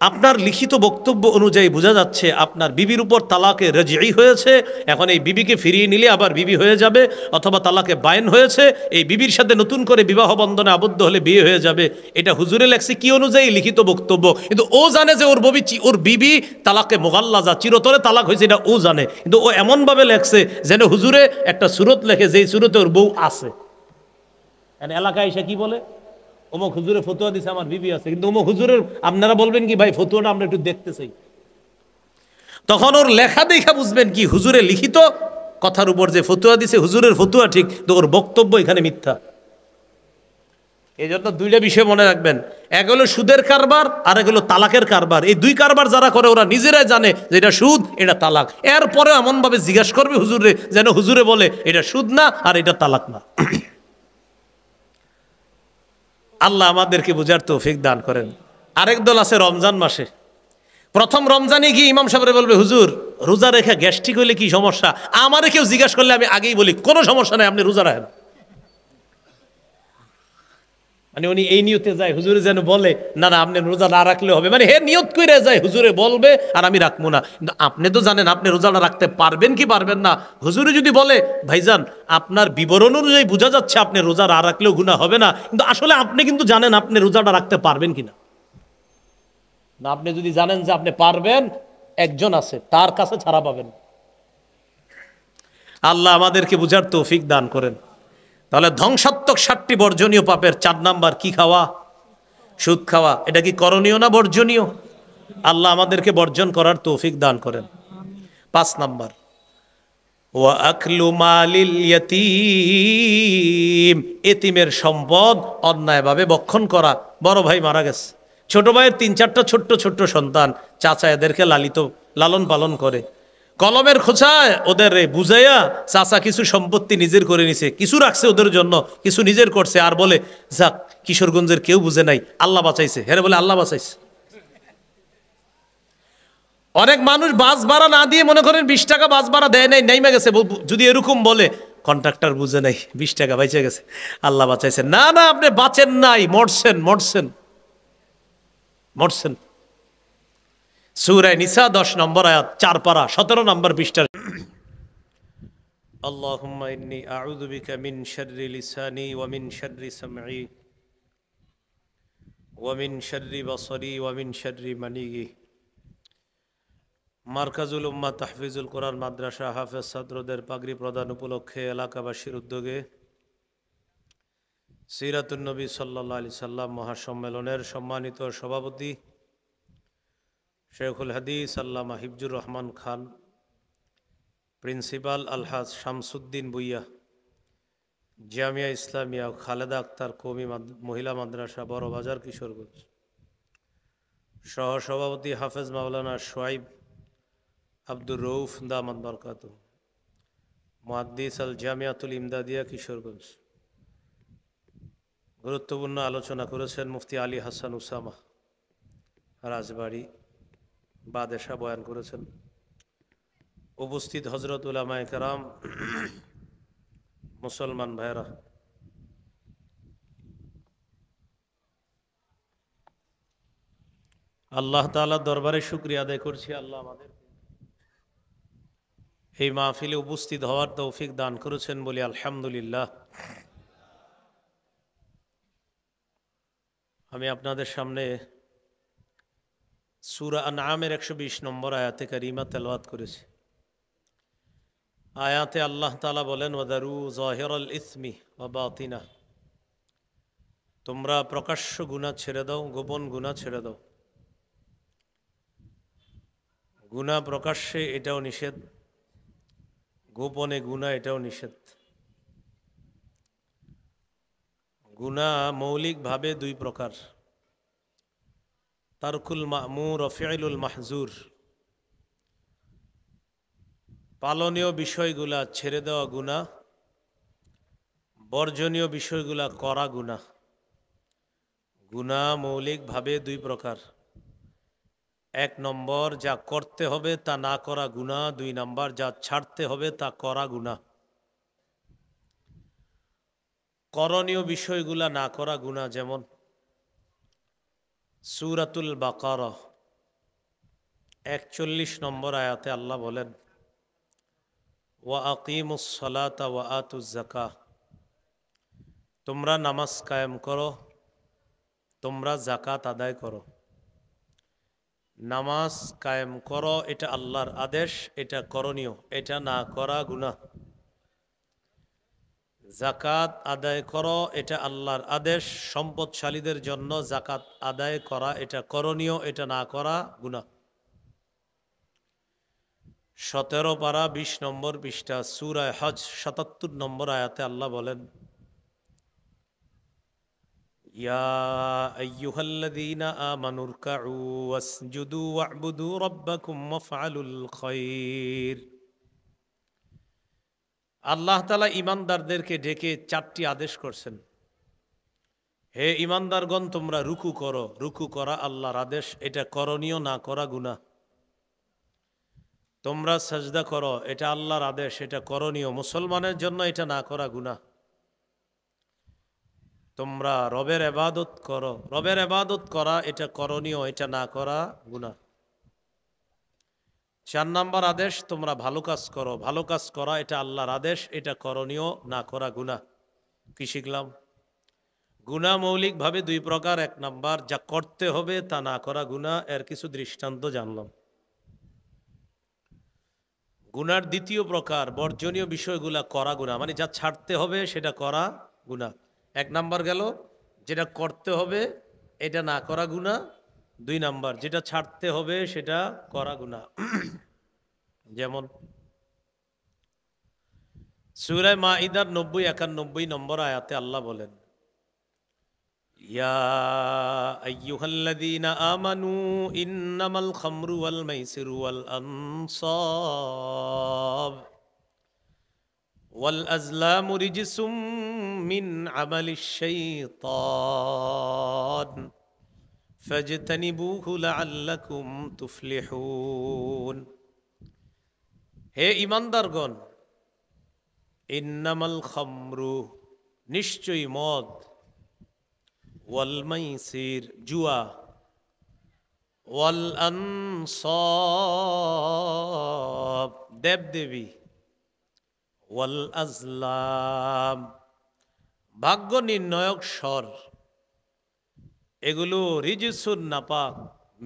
আপনার লিখিত বক্তব্য অনুযায়ী বোঝা যাচ্ছে আপনার বিবির উপর তালাকে রাজিই হয়েছে, এখন এই বিবিকে ফিরিয়ে নিলে আবার বিবি হয়ে যাবে, অথবা তালাকে বায়ন হয়েছে, এই বিবির সাথে নতুন করে বিবাহ বন্ধনে আবদ্ধ হলে বিয়ে হয়ে যাবে। এটা হুজুরে লেখছে কি অনুযায়ী? লিখিত বক্তব্য। কিন্তু ও জানে যে ওর বিবি তালাকে মোগাল্লাজা, চিরতরে তালাক হয়েছে, এটা ও জানে। কিন্তু ও এমনভাবে লেখছে যেন হুজুরে একটা সুরত লেখে যেই সুরতে ওর বউ আছে। এলাকায় এসে কি বলে, অমুক হুজুরে ফতুয়া দিছে আমার বিবি আছে, কিন্তু অমুক হুজুরের, আপনারা বলবেন কি ভাই ফতুয়াটা আমরা একটু দেখতে চাই। তখন ওর লেখা দেখা বুঝবেন কি হুজুরে লিখিত কথার উপর যে ফতুয়া দিছে হুজুরের ফতুয়া ঠিক, তো ওর বক্তব্য এখানে মিথ্যা। এই জন্য 2টা বিষয় মনে রাখবেন, এক হলো সুদের কারবার আর এক হলো তালাকের কারবার। এই 2 কারবার যারা করে ওরা নিজেরাই জানে যে এটা সুদ, এটা তালাক। এরপরে এমন ভাবে জিজ্ঞাসা করবে হুজুরে যেন হুজুরে বলে এটা সুদ না আর এটা তালাক না। আল্লাহ আমাদেরকে বুঝার তৌফিক দান করেন। আরেক দল আছে রমজান মাসে, প্রথম রমজানে গিয়ে ইমাম সাহেব বলবে হুজুর রোজা রেখে গ্যাস্ট্রিক হইলে কি সমস্যা? আমারে কেউ জিজ্ঞাসা করলে আমি আগেই বলি কোনো সমস্যা নাই, আপনি রোজা রাখেন। মানে উনি এই নিয়তে যায় হুজুরে যেন বলে না না আপনি রোজা না রাখলে হবে, মানে হে নিয়ত করে যায় হুজুরে বলবে আর আমি রাখবো না। কিন্তু আপনি তো জানেন আপনি রোজাটা রাখতে পারবেন কি পারবেন না। হুজুরে যদি বলে ভাইজান আপনার বিবরণ অনুযায়ী বোঝা যাচ্ছে আপনি রোজা না রাখলেও গুনাহ হবে না, কিন্তু আসলে আপনি কিন্তু জানেন আপনি রোজাটা রাখতে পারবেন কিনা। না আপনি যদি জানেন যে আপনি পারবেন, একজন আছে তার কাছে ছাড়া পাবেন। আল্লাহ আমাদেরকে বুঝার তৌফিক দান করেন। তাহলে ধ্বংসাত্মক 7টি বর্জনীয় পাপের 4 নাম্বার কি? খাওয়া, সুদ খাওয়া। এটা কি করণীয় না বর্জনীয়? আল্লাহ আমাদেরকে বর্জন করার তৌফিক দান করেন। 5 নাম্বার ওয়া আকলু মালিল ইয়াতীম, এতিমের সম্পদ অন্যায়ভাবে ভক্ষণ করা। বড় ভাই মারা গেছে, ছোট ভাইয়ের 3-4টা ছোট্ট ছোট্ট সন্তান, চাচা এদেরকে লালন পালন করে, কলমের খোঁচায় ওদের বুঝাইয়া চাচা কিছু সম্পত্তি নিজের করে নিছে, কিছু রাখছে ওদের জন্য, কিছু নিজের করছে, আর বলে যাক কিশোরগঞ্জের কেউ বুঝে নাই, আল্লাহ বাঁচাইছে। হ্যাঁ বলে আল্লাহ বাঁচাইছে। অনেক মানুষ বাস ভাড়া না দিয়ে মনে করেন 20 টাকা বাস ভাড়া দেয় নাই, নাইমা গেছে। যদি এরকম বলে কন্ট্রাক্টর বুঝে নাই 20 টাকা বেঁচে গেছে, আল্লাহ বাঁচাইছে। না না আপনি বাঁচেন নাই, মরছেন মরছেন মরছেন। সূরা নিসা 10 নম্বর আয়াত 4 পারা 17 নম্বর পৃষ্ঠা। আল্লাহুম্মা ইন্নী আউযু বিকা মিন শাররি লিসানি ওয়া মিন শাররি সামঈ ওয়া মিন শাররি বাসারি ওয়া মিন শাররি মানিয়্যি। মার্কাজুল উম্মাহ তাহফিজুল কোরআন মাদ্রাসা হাফেজ ছাত্রদের পাগড়ি প্রদান উপলক্ষে এলাকাবাসীর উদ্যোগে সিরাতুন নবী সাল্লাল্লাহু আলাইহি সাল্লাম মহাসম্মেলনের সম্মানিত সভাপতি শেখুল হাদিস আল্লামা হিফজুর রহমান খান, প্রিন্সিপাল আলহাজ শামসুদ্দিন বুইয়া, জামিয়া ইসলামিয়া খালেদা আক্তার কওমি মহিলা মাদ্রাসা বড় বাজার কিশোরগঞ্জ, সহসভাপতি হাফেজ মাওলানা শোয়াইব আব্দুর রউফ দামাত বরকাতুহু, মুহাদ্দিস আল জামিয়াতুল ইমদাদিয়া কিশোরগঞ্জ। গুরুত্বপূর্ণ আলোচনা করেছেন মুফতি আলী হাসান উসামা রাজবাড়ী বাদেশা, বয়ান করেছেন। উপস্থিত হজরত উলামায়ে কেরাম, মুসলমান ভাইরা, আল্লাহ তাআলার দরবারে শুকরিয়া আদায় করছি, আল্লাহ আমাদের এই মাহফিলে উপস্থিত হওয়ার তৌফিক দান করেছেন বলি আলহামদুলিল্লাহ। আমি আপনাদের সামনে সূরা আনআমের 120 নম্বর আয়াতে কারিমা তেলাওয়াত করেছি। আয়াতে আল্লাহ তাআলা বলেন, ওয়াদারু যাহিরাল ইসমি ওয়া বাতিনা, তোমরা প্রকাশ্য গুনাহ ছেড়ে দাও, গোপন গুনাহ ছেড়ে দাও। গুনাহ প্রকাশ্যে এটাও নিষেধ, গোপনে গুনাহ এটাও নিষেধ। গুনাহ মৌলিকভাবে দুই প্রকার, তারকুল মা'মুর ও ফি'লুল মাহজুর। পালনীয় বিষয়গুলা ছেড়ে দেওয়া গুনাহ, বর্জনীয় বিষয়গুলা করা গুনাহ। গুনাহ মৌলিকভাবে দুই প্রকার, এক নম্বর যা করতে হবে তা না করা গুনাহ, দুই নম্বর যা ছাড়তে হবে তা করা গুনাহ। করণীয় বিষয়গুলা না করা গুনাহ, যেমন সূরাতুল বাকারা 41 নম্বর আয়াতে আল্লাহ বলেন, ওয়া আকিমুস সালাতা ওয়া আতুজ যাকাহ, তোমরা নামাজ কায়েম করো, তোমরা যাকাত আদায় করো। নামাজ কায়েম করো এটা আল্লাহর আদেশ, এটা করণীয়, এটা না করা গুনাহ। যাকাত আদায় করো এটা আল্লাহর আদেশ, সম্পদশালীদের জন্য যাকাত আদায় করা এটা করণীয়, এটা না করা গুনাহ। 17 পারা 20 নম্বর পৃষ্ঠা সূরা হজ 77 নম্বর আয়াতে আল্লাহ বলেন, ইয়া আইয়ুহাল্লাযীনা আমানু রকাউ ওয়াসজুদু ওয়া'বুদু রাব্বাকুম ওয়াফআলুল খায়র। আল্লাহ তাআলা ঈমানদারদেরকে ডেকে 4টি আদেশ করছেন। হে ঈমানদারগণ, তোমরা রুকু করো, রুকু করা আল্লাহর আদেশ, এটা করণীয়, না করা গুনাহ। তোমরা সাজদা করো, এটা আল্লাহর আদেশ, এটা করণীয়, মুসলমানের জন্য এটা না করা গুনাহ। তোমরা রবের ইবাদত করো, রবের ইবাদত করা এটা করণীয়, এটা না করা গুনাহ। 4 নম্বর আদেশ, তোমরা ভালো কাজ করো, ভালো কাজ করা এটা আল্লাহর আদেশ, এটা করণীয়, না করা গুনাহ। কি শিখলাম? গুনাহ মৌলিকভাবে দুই প্রকার, এক নম্বর যা করতে হবে তা না করা গুনাহ, এর কিছু দৃষ্টান্ত জানলাম। গুনার দ্বিতীয় প্রকার বর্জনীয় বিষয়গুলা করা গুনাহ, মানে যা ছাড়তে হবে সেটা করা গুনাহ। এক নাম্বার গেল যেটা করতে হবে এটা না করা গুনাহ, 2 নাম্বার যেটা ছাড়তে হবে সেটা করা গুনাহ। যেমন সূরা মাঈদার 90-91 নম্বর আয়াতে আল্লাহ বলেন, ইয়া আইয়ুহাল্লাযীনা আমানু ইন্নামাল খামরু ওয়াল মাইসিরু ওয়াল আনসাব ওয়াল আজলামু রিজসুম মিন আমালিশ শাইতান ফাজতানিবুহু লাআল্লাকুম তুফলিহুন। হে ঈমানদারগণ, ইন্নামাল খামরু, নিশ্চয়ই মদ, ওয়াল মাইসির, জুয়া, ওয়াল আনসাব, দেবদেবী, ওয়াল আজলাম, ভাগ্য নির্ণয়ক স্বর, এগুলো রিজসুন নাপাক,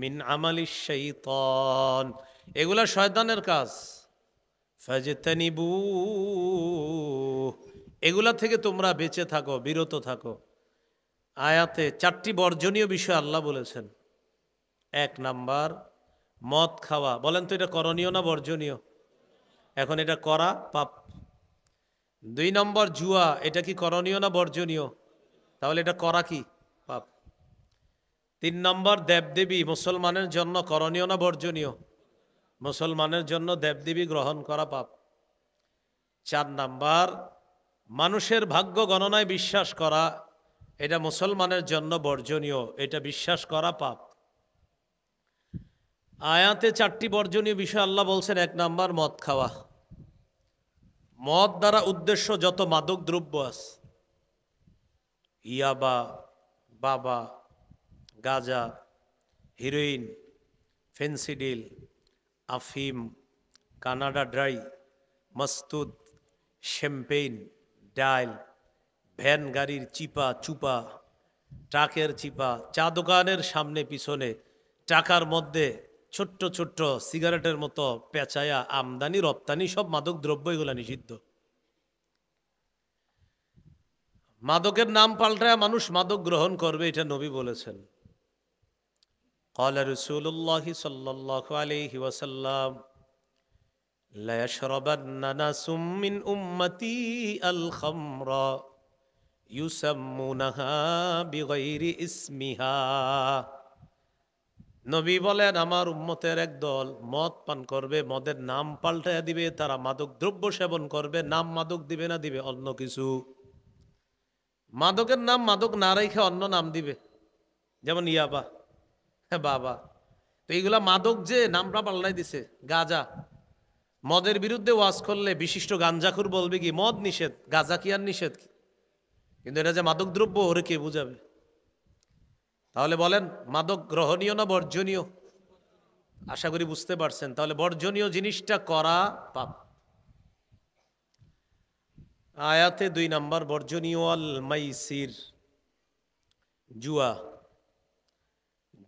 মিন আমালিশ শাইতান, এগুলা শয়তানের কাজ। ফাজতানিবু, এগুলা থেকে তোমরা বেঁচে থাকো, বিরত থাকো। আয়াতে 4টি বর্জনীয় বিষয় আল্লাহ বলেছেন। 1 নাম্বার মদ খাওয়া। বলেন তো এটা করণীয় না বর্জনীয়? এখন এটা করা পাপ। 2 নম্বর জুয়া, এটা কি করণীয় না বর্জনীয়? তাহলে এটা করা কি? পাপ। 3 নম্বর দেবদেবী, মুসলমানের জন্য করণীয় না বর্জনীয়? মুসলমানের জন্য দেবদেবী গ্রহণ করা পাপ। 4 নাম্বার মানুষের ভাগ্য গণনায় বিশ্বাস করা, এটা মুসলমানের জন্য বর্জনীয়, এটা বিশ্বাস করা পাপ। আয়াতে 4টি বর্জনীয় বিষয় আল্লাহ বলছেন। 1 নাম্বার মদ খাওয়া। মদ দ্বারা উদ্দেশ্য যত মাদক দ্রব্য আছে, ইয়াবা, বাবা, গাঁজা, হিরোইন, ফেন্সিডিল, আফিম, কানাডা ড্রাই, মস্তুদ, শ্যাম্পেইন, ডাইল, ভ্যান গাড়ির চিপা চুপা, ট্রাকের চিপা, চা দোকানের সামনে পিছনে, টাকার মধ্যে ছোট্ট ছোট্ট সিগারেটের মতো পেঁচায়া আমদানি রপ্তানি সব মাদক দ্রব্য, এগুলা নিষিদ্ধ। মাদকের নাম পাল্টায় মানুষ মাদক গ্রহণ করবে, এটা নবী বলেছেন। قال رسول الله صلى الله عليه وسلم لا يشربن ناس من أمتي الخمر يسمونها بغير اسمها। নবী বলেন আমার উম্মতের একদল মদ পান করবে, মদের নাম পাল্টায়া দিবে, তারা মাদক দ্রব্য সেবন করবে, নাম মাদক দিবে না, দিবে অন্য কিছু। মাদকের নাম মাদক না রেখে অন্য নাম দিবে, যেমন ইয়াবা, বাবা। তো এইগুলা মাদক, যে নামটা পাল্টাই দিছে। গাঁজা, মদের বিরুদ্ধে ওয়াজ করলে বিশিষ্ট গাঞ্জাখুর বলবে কি মদ নিষেধ, গাঁজা কি আর নিষেধ? কিন্তু এটা যে মাদক দ্রব্য, ওরে কে বুঝাবে? তাহলে বলেন মাদক গ্রহণীয় না বর্জনীয়? আশা করি বুঝতে পারছেন। তাহলে বর্জনীয় জিনিসটা করা পাপ। আয়াতে 2 নাম্বার বর্জনীয় আল মাইসির, জুয়া।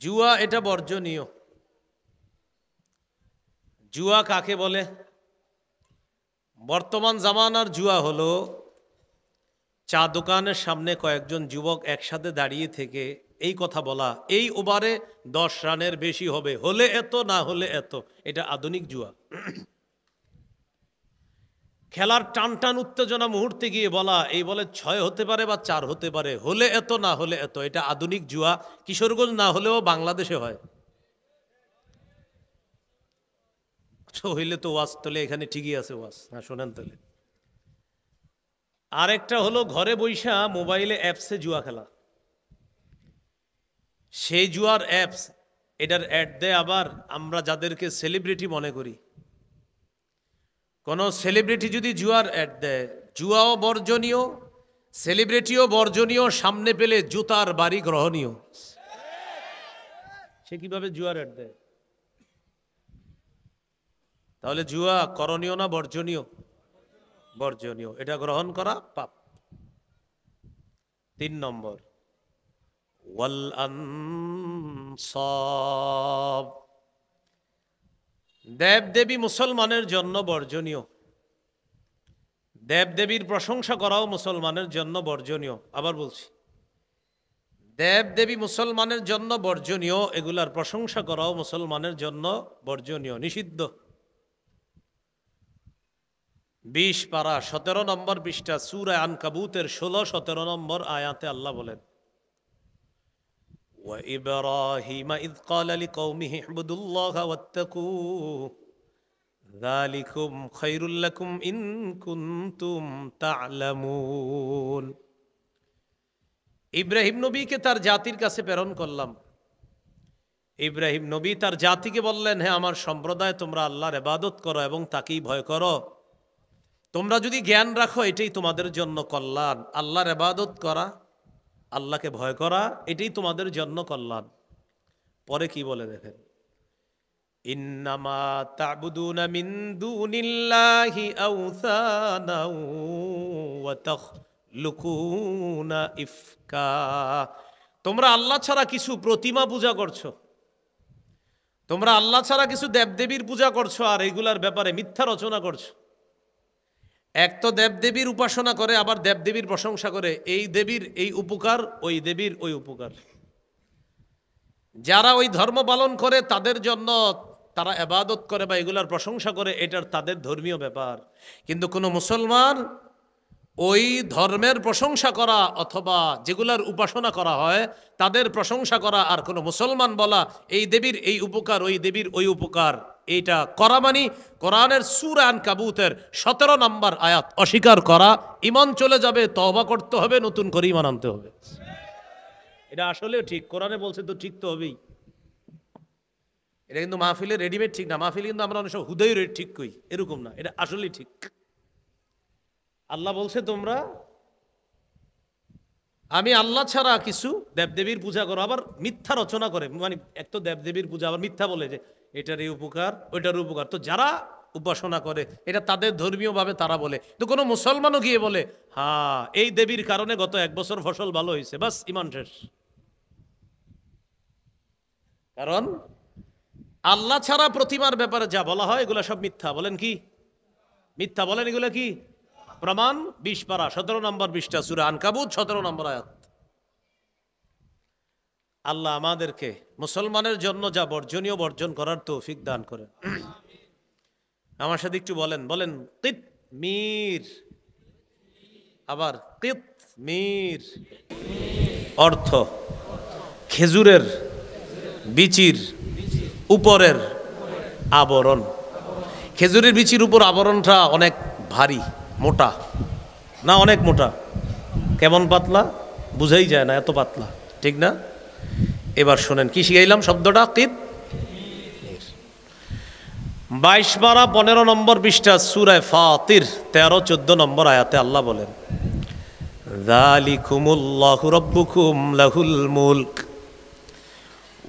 জুয়া এটা বর্জনীয়। জুয়া কাকে বলে? বর্তমান জামানার জুয়া হলো চা দোকানের সামনে কয়েকজন যুবক একসাথে দাঁড়িয়ে থেকে এই কথা বলা, এই ওভারে 10 রানের বেশি হবে, হলে এত, না হলে এত। এটা আধুনিক জুয়া। খেলার টান টান উত্তেজনা মুহূর্তে গিয়ে বলা, এই বলে 6 হতে পারে বা 4 হতে পারে, হলে এত, না হলে এত। এটা আধুনিক জুয়া। কিশোরগঞ্জ না হলেও বাংলাদেশে হয়। হইলে তো ওয়াজ, তোলে এখানে ঠিকই আছে ওয়াজ, হ্যাঁ শোনেন তাহলে। আরেকটা হলো ঘরে বৈশা মোবাইলে অ্যাপসে জুয়া খেলা। সেই জুয়ার অ্যাপস, এটার অ্যাড দেয় আবার আমরা যাদেরকে সেলিব্রিটি মনে করি। কোন সেলিব্রিটি যদি জুয়ার অ্যাড দেয়, জুয়াও বর্জনীয়, সেলিব্রিটিও বর্জনীয়, সামনে পেলে জুতার বাড়ি গ্রহণীয়। সে কিভাবে জুয়ার অ্যাড দেয়? তাহলে জুয়া করণীয় না বর্জনীয়? বর্জনীয়, এটা গ্রহণ করা পাপ। 3 নম্বর ওয়াল আনসাব, দেবদেবী মুসলমানের জন্য বর্জনীয়। দেবদেবীর প্রশংসা করাও মুসলমানের জন্য বর্জনীয়। আবার বলছি, দেবদেবী মুসলমানের জন্য বর্জনীয়, এগুলার প্রশংসা করাও মুসলমানের জন্য বর্জনীয়, নিষিদ্ধ। 20 পারা 17 নম্বর পৃষ্ঠা সূরা আনকাবুতের 16-17 নম্বর আয়াতে আল্লাহ বলেন, وإبراهيم إذ قال لقومه اعبدوا الله واتقوه ذلكم خير لكم إن كنتم تعلمون। ইব্রাহিম নবীকে তার জাতির কাছে প্রেরণ করলাম। ইব্রাহিম নবী তার জাতিকে বললেন, হে আমার সম্প্রদায়, তোমরা আল্লাহর ইবাদত করো এবং তাকেই ভয় করো। তোমরা যদি জ্ঞান রাখো, এটাই তোমাদের জন্য কল্যাণ। আল্লাহর ইবাদত করা, আল্লাহকে ভয় করা, এটাই তোমাদের জন্য কল্যাণ। পরে কি বলে দেখেন, ইন্নামা তা'বুদুনা মিন দুনিল্লাহি আওসানা ওয়া তাখলুকুনা ইফকা। তোমরা আল্লাহ ছাড়া কিছু প্রতিমা পূজা করছো, তোমরা আল্লাহ ছাড়া কিছু দেবদেবীর পূজা করছো আর এইগুলার ব্যাপারে মিথ্যা রচনা করছো। এক তো দেবদেবীর উপাসনা করে, আবার দেবদেবীর প্রশংসা করে, এই দেবীর এই উপকার, ওই দেবীর ওই উপকার। যারা ওই ধর্ম পালন করে তাদের জন্য তারা ইবাদত করে বা এগুলার প্রশংসা করে, এটার তাদের ধর্মীয় ব্যাপার। কিন্তু কোনো মুসলমান ওই ধর্মের প্রশংসা করা অথবা যেগুলার উপাসনা করা হয় তাদের প্রশংসা করা, আর কোনো মুসলমান বলা এই দেবীর এই উপকার, ওই দেবীর ওই উপকার, এইটা করা মানে কোরআনের সূরা আনকাবুতের 17 নম্বর আয়াত অস্বীকার করা। ঈমান চলে যাবে, তওবা করতে হবে, নতুন করে ঈমান আনতে হবে। এটা আসলে ঠিক, কোরআনে বলছে তো ঠিক তো হবেই। এটা কিন্তু মাহফিলের রেডিমেড ঠিক না। মাহফিল কিন্তু আমরা অনেক সময় হুদাই ঠিক কই, এরকম না, এটা আসলেই ঠিক। আল্লাহ বলছে তোমরা, আমি আল্লাহ ছাড়া কিছু দেবদেবীর পূজা করো, আবার মিথ্যা রচনা করে, মানে এক তো দেবদেবীর পূজা আবার মিথ্যা বলে যে এটার এই উপকার ওইটার উপকার। তো যারা উপাসনা করে এটা তাদের ধর্মীয় ভাবে তারা বলে, তো কোনো মুসলমানও গিয়ে বলে হ্যাঁ এই দেবীর কারণে গত 1 বছর ফসল ভালো হয়েছে, বাস ঈমান শেষ। কারণ আল্লাহ ছাড়া প্রতিমার ব্যাপারে যা বলা হয় এগুলা সব মিথ্যা। বলেন কি মিথ্যা? বলেন এগুলা কি? প্রমাণ 20 পারা 17 নম্বর পৃষ্ঠা সূরা আনকাবুত 17 নম্বর আয়াত। আল্লাহ আমাদেরকে মুসলমানের জন্য যা বর্জনীয় বর্জন করার তৌফিক দান করেন। আমার সাথে একটু বলেন, বলেন কিতমির। আবার কিতমির অর্থ খেজুরের বিচির উপরের আবরণ। খেজুরের বিচির উপর আবরণটা অনেক ভারী, মোটা না? অনেক মোটা। কেমন পাতলা বুঝাই যায় না, এত পাতলা, ঠিক না? এবার শোনেন কি শিখাইলাম শব্দটা, কিত। 22 পারা 15 নম্বর পৃষ্ঠা সূরা ফাতির 13-14 নম্বর আয়াতে আল্লাহ বলেন, যালিকুমুল্লাহু রাব্বুকুম লাহুল মুলক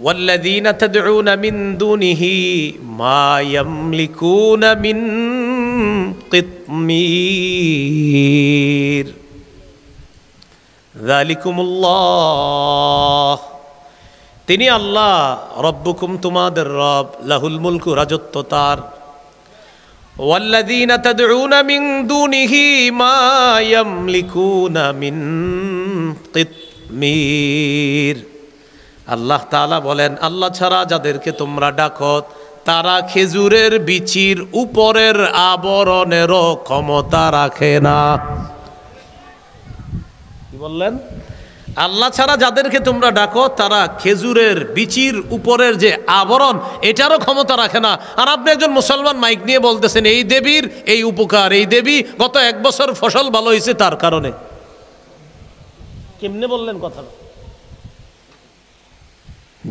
ওয়াল্লাযীনা তাদউনা মিন দুনিহি মা ইয়ামলিকুনা মিন কিতমির। যালিকুমুল্লাহ, তিনি আল্লাহ, রব্বুকুম তোমাদের রব, লাহুল মুলকু রাজত্ব তার, ওয়াল্লাযীনা তাদউনা মিন দুনিহি মা ইয়ামলিকুনা মিন কিতমির। আল্লাহ তাআলা বলেন, আল্লাহ ছাড়া যাদেরকে তোমরা ডাকো তারা খেজুরের বিচির উপরের আবরণেরও ক্ষমতা রাখে না। কি বললেন? আল্লাহ ছাড়া যাদেরকে তোমরা ডাকো তারা খেজুরের বিচির উপরের যে আবরণ এটারও ক্ষমতা রাখে না। আর আপনি একজন মুসলমান মাইক নিয়ে বলতেছেন এই দেবীর এই উপকার, এই দেবী গত 1 বছর ফসল ভালো হয়েছে তার কারণে। কেমনে বললেন কথাটা?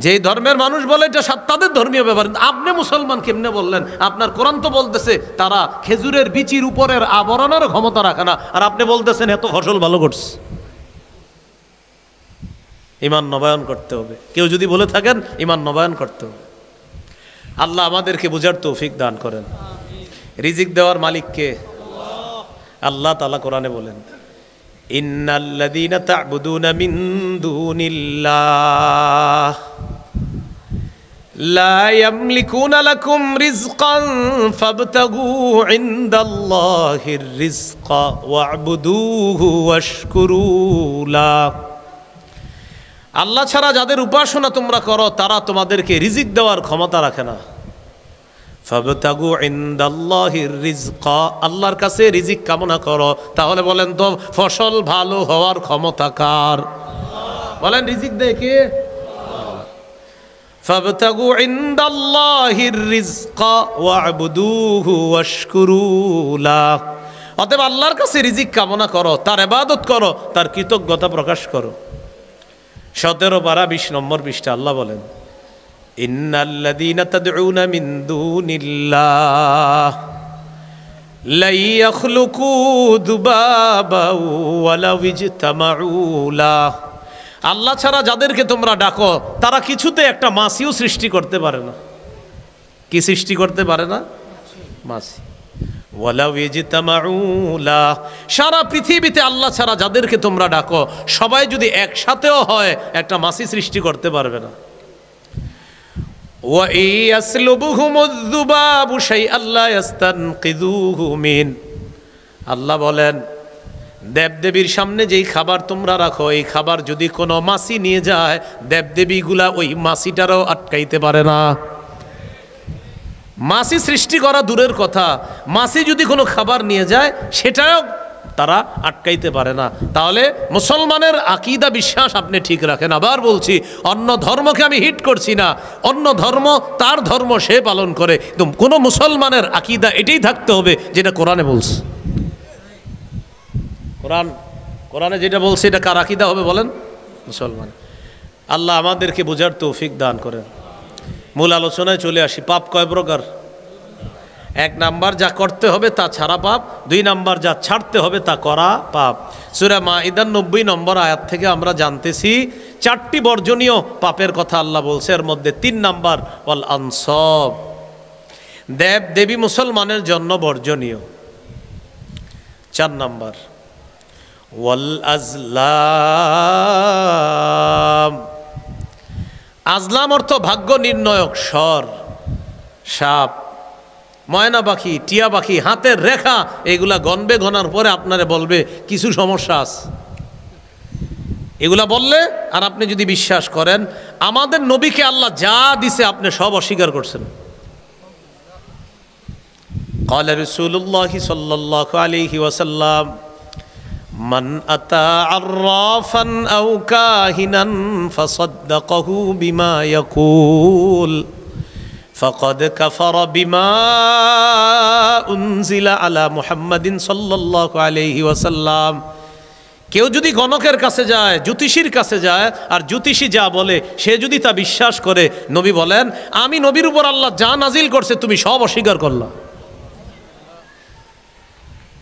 যে ধর্মের মানুষ বলে এটা তাদের ধর্মীয় ব্যাপার, আপনি মুসলমান কেমনে বললেন? আপনার কোরআন তো বলতেছে তারা খেজুরের বিচির উপরের আবরণেরও ক্ষমতা রাখে না, আর আপনি বলতেছেন এত ফসল ভালো করছে। ঈমান নবায়ন করতে হবে। কেউ যদি বলে থাকেন ঈমান নবায়ন করতে হবে। আল্লাহ আমাদেরকে বুঝার তৌফিক দান করেন। রিজিক দেওয়ার মালিক কে? আল্লাহ তাআলা কোরআনে বলেন, ইন্নাল্লাযীনা তা'বুদুনা মিন দুনিল্লাহ লা ইয়ামলিকুনা লাকুম রিজকান ফাবতাগু ইনদাল্লাহির রিজকা ওয়া'বুদুহু ওয়াশকুরু লাহ। আল্লাহ ছাড়া যাদের উপাসনা তোমরা করো তারা তোমাদেরকে রিজিক দেওয়ার ক্ষমতা রাখে না। ফাবতাগু ইনদাল্লাহির রিজকা, আল্লাহর কাছে রিজিক কামনা করো। তাহলে বলেন তো ফসল ভালো হওয়ার ক্ষমতা কার? বলেন রিজিক দেয় কে? ফাবতাগু ইনদাল্লাহির রিজকা ওয়া'বুদুহু ওয়াশকুরু লাহ। অতএব আল্লাহর কাছে রিজিক কামনা করো, তার ইবাদত করো, তার কৃতজ্ঞতা প্রকাশ করো। 17 পারা 20 নম্বর পৃষ্ঠা আল্লাহ বলেন, ইন্নাল্লাযীনা তাদউনা মিন দুনিল্লাহ লা ইয়াখলুকু যুবাবাও ওয়ালাউ ইজতামাউ লাহ। আল্লাহ ছাড়া যাদেরকে তোমরা ডাকো তারা কিছুতে একটা মাছিও সৃষ্টি করতে পারে না। কি সৃষ্টি করতে পারে না? মাছি। ওয়ালাউ ইজতামাউ লাহ, সারা পৃথিবীতে আল্লাহ ছাড়া যাদেরকে তোমরা ডাকো সবাই যদি একসাথেও হয় একটা মাছি সৃষ্টি করতে পারবে না। ওয়া ইয়াসলুবুহুমুয-যুবাবু শাইআন লা ইস্তানকিযুহু মিন। আল্লাহ বলেন, দেবদেবীর সামনে যেই খাবার তোমরা রাখো, এই খাবার যদি কোনো মাছি নিয়ে যায়, দেবদেবীগুলা ওই মাছিটারও আটকাইতে পারে না। মাছি সৃষ্টি করা দূরের কথা, মাছি যদি কোনো খাবার নিয়ে যায় সেটাও তারা আটকাইতে পারে না। তাহলে মুসলমানের আকীদা বিশ্বাস আপনি ঠিক রাখেন। আবার বলছি, অন্য ধর্মকে আমি হিট করছি না, অন্য ধর্ম তার ধর্ম সে পালন করে, কিন্তু কোনো মুসলমানের আকীদা এটাই থাকতে হবে যেটা কোরআনে বলছে। কোরআনে যেটা বলছে এটা কার আকীদা হবে বলেন? মুসলমান। আল্লাহ আমাদেরকে বোঝার তৌফিক দান করেন। মূল আলোচনায় চলে আসি। পাপ কয় প্রকার? 1 নাম্বার, যা করতে হবে তা ছাড়া পাপ। 2 নাম্বার, যা ছাড়তে হবে তা করা পাপ। সূরা মাঈদার 90 নম্বর আয়াত থেকে আমরা জানতেছি 4টি বর্জনীয় পাপের কথা আল্লাহ বলছে। এর মধ্যে 3 নাম্বার ওয়াল আনসাব, দেব দেবী মুসলমানের জন্য বর্জনীয়। 4 নাম্বার ওয়াল আজলাম। আজলাম অর্থ ভাগ্য নির্ণয়ক স্বর, সাপ, ময়না পাখি, টিয়া পাখি, হাতের রেখা, এগুলা গণবে, গণার পরে আপনারে বলবে কিছু সমস্যা আছে। এগুলা বললে আর আপনি যদি বিশ্বাস করেন, আমাদের নবীকে আল্লাহ যা দিছে আপনি সব অস্বীকার করছেন। قال رسول الله صلى الله عليه وسلم من أتى عرافا أو كاهنا فصدقه بما يقول فقد كفر بما أنزل على محمد صلى الله عليه وسلم। কেউ যদি গণকের কাছে যায়, জ্যোতিষীর কাছে যায়, আর জ্যোতিষী যা বলে সে যদি তা বিশ্বাস করে, নবী বলেন আমি নবীর উপর আল্লাহ যা নাজিল করছে তুমি সব অস্বীকার করলা।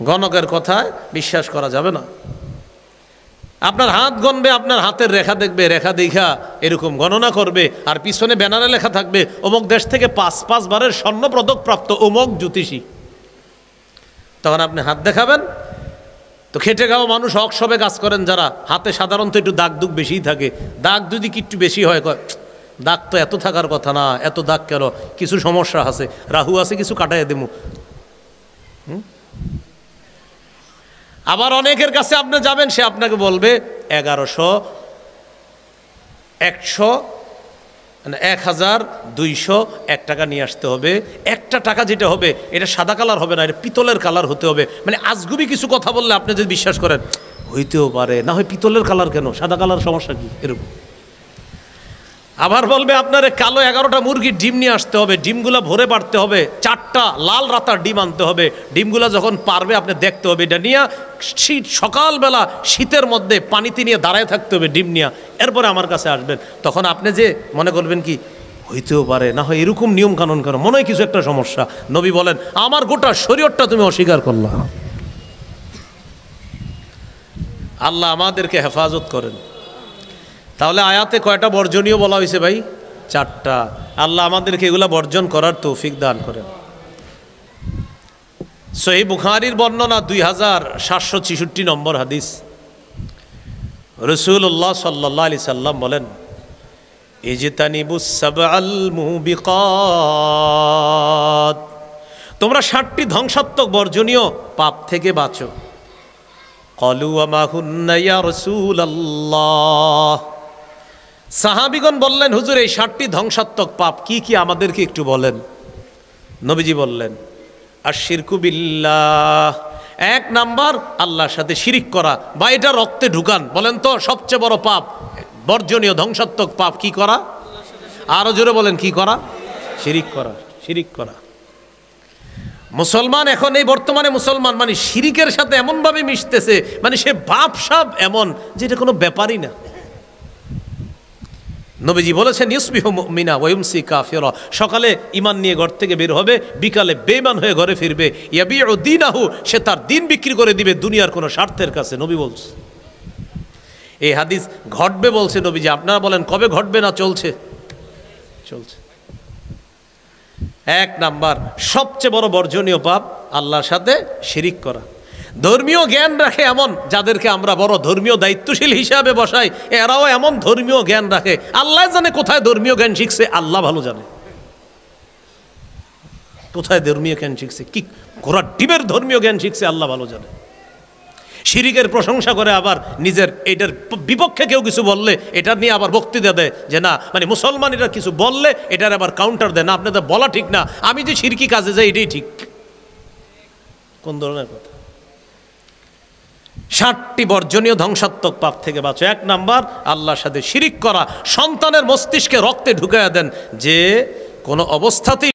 গণকের কথায় বিশ্বাস করা যাবে না। আপনার হাত গণবে, আপনার হাতের রেখা দেখবে, রেখা দেখা এরকম গণনা করবে, আর পিছনে ব্যানারে লেখা থাকবে অমুক দেশ থেকে 5 বারের স্বর্ণ পদক প্রাপ্ত অমুক জ্যোতিষী। তখন আপনি হাত দেখাবেন। তো খেটে খাওয়া মানুষ অকসবে কাজ করেন যারা, হাতে সাধারণত একটু দাগ দুগ বেশিই থাকে। দাগ যদি কি একটু বেশি হয়, দাগ তো এত থাকার কথা না, এত দাগ কেন, কিছু সমস্যা আছে, রাহু আছে, কিছু কাটাই দেবো। আবার অনেকের কাছে আপনি যাবেন, সে আপনাকে বলবে 1100, 100, 1201 টাকা নিয়ে আসতে হবে। একটা টাকা যেটা হবে এটা সাদা কালার হবে না, এটা পিতলের কালার হতে হবে। মানে আজগুবি কিছু কথা বললে আপনি যদি বিশ্বাস করেন, হইতেও পারে, না হয় পিতলের কালার কেন, সাদা কালার সমস্যা কি, এরকম। আবার বলবে আপনার কালো 11টা মুরগির ডিম নিয়ে আসতে হবে, ডিমগুলা ভরে পারতে হবে, 4টা লাল রাতার ডিম আনতে হবে। ডিমগুলা যখন পারবে আপনি দেখতে হবে, এটা নিয়ে শীত সকালবেলা শীতের মধ্যে পানিতে নিয়ে দাঁড়ায় থাকতে হবে ডিম নিয়ে, এরপরে আমার কাছে আসবেন। তখন আপনি যে মনে করবেন কি, হইতেও পারে, না হয় এরকম নিয়ম কানুন কেন, মনে হয় কিছু একটা সমস্যা। নবী বলেন আমার গোটা শরীয়তটা তুমি অস্বীকার করলা। আল্লাহ আমাদেরকে হেফাজত করেন। তাহলে আয়াতে কয়টা বর্জনীয় বলা হয়েছে ভাই? 4টা। আল্লাহ আমাদেরকে এগুলা বর্জন করার তৌফিক দান করেন। সহিহ বুখারীর বর্ণনা 2766 নম্বর হাদিস। রাসূলুল্লাহ সাল্লাল্লাহু আলাইহি সাল্লাম বলেন, ইজতানিবুস সাবআল মুবিকাত, তোমরা 7টি ধ্বংসাত্মক বর্জনীয় পাপ থেকে বাঁচো। ক্বালু ওয়া মা হুন্না ইয়া রাসূলুল্লাহ। সাহাবীগণ বললেন, হুজুর এই 7টি ধ্বংসাত্মক পাপ কি কি আমাদেরকে একটু বলেন। নবীজি বললেন, আশিরকু বিল্লাহ, 1 নাম্বার আল্লাহর সাথে শিরিক করা, বা এটা রক্তে ঢুকান। বলেন তো সবচেয়ে বড় পাপ, বর্জনীয় ধ্বংসাত্মক পাপ কি করা? আরো জোরে বলেন, কি করা? শিরিক করা। শিরিক করা। মুসলমান এখন এই বর্তমানে মুসলমান মানে শিরিকের সাথে এমনভাবে মিশতেছে, মানে সে বাপ সাপ এমন যে এটা কোনো ব্যাপারই না। নবীজি বলেছেন, ইউসবিহু মুমিনা ওয়া ইউমসি কাফিরা, সকালে ঈমান নিয়ে ঘর থেকে বের হবে, বিকালে বেঈমান হয়ে ঘরে ফিরবে। ইয়াবিউ দীনাহু, সে তার দিন বিক্রি করে দিবে দুনিয়ার কোনো স্বার্থের কাছে। নবী বলছে, এই হাদিস ঘটবে বলছে নবীজি। আপনারা বলেন কবে ঘটবে? না চলছে? চলছে। 1 নাম্বার সবচেয়ে বড় বর্জনীয় পাপ আল্লাহর সাথে শিরিক করা। ধর্মীয় জ্ঞান রাখে এমন যাদেরকে আমরা বড় ধর্মীয় দায়িত্বশীল হিসাবে বসাই, এরাও এমন ধর্মীয় জ্ঞান রাখে, আল্লাহ জানে কোথায় ধর্মীয় জ্ঞান শিখছে, আল্লাহ ভালো জানে। কোথায় ধর্মীয় জ্ঞান শিখছে, কি ঘোড়ার ডিমের ধর্মীয় জ্ঞান শিখছে আল্লাহ ভালো জানে। শিরিকের প্রশংসা করে আবার নিজের এটার বিপক্ষে কেউ কিছু বললে এটা নিয়ে আবার বক্তৃতা দেয় যে না মানে মুসলমানেরা কিছু বললে এটার আবার কাউন্টার দেয় না, আপনাদের বলা ঠিক না, আমি যে শিরকি কাজে যাই এটাই ঠিক। কোন ধরনের কথা? 60টি বর্জনীয় ধ্বংসাত্মক পাপ থেকে বাঁচো। 1 নাম্বার, আল্লাহর সাথে শিরিক করা। সন্তানের মস্তিষ্কে রক্তে ঢুকাইয়া দেন যে কোনো অবস্থাতেই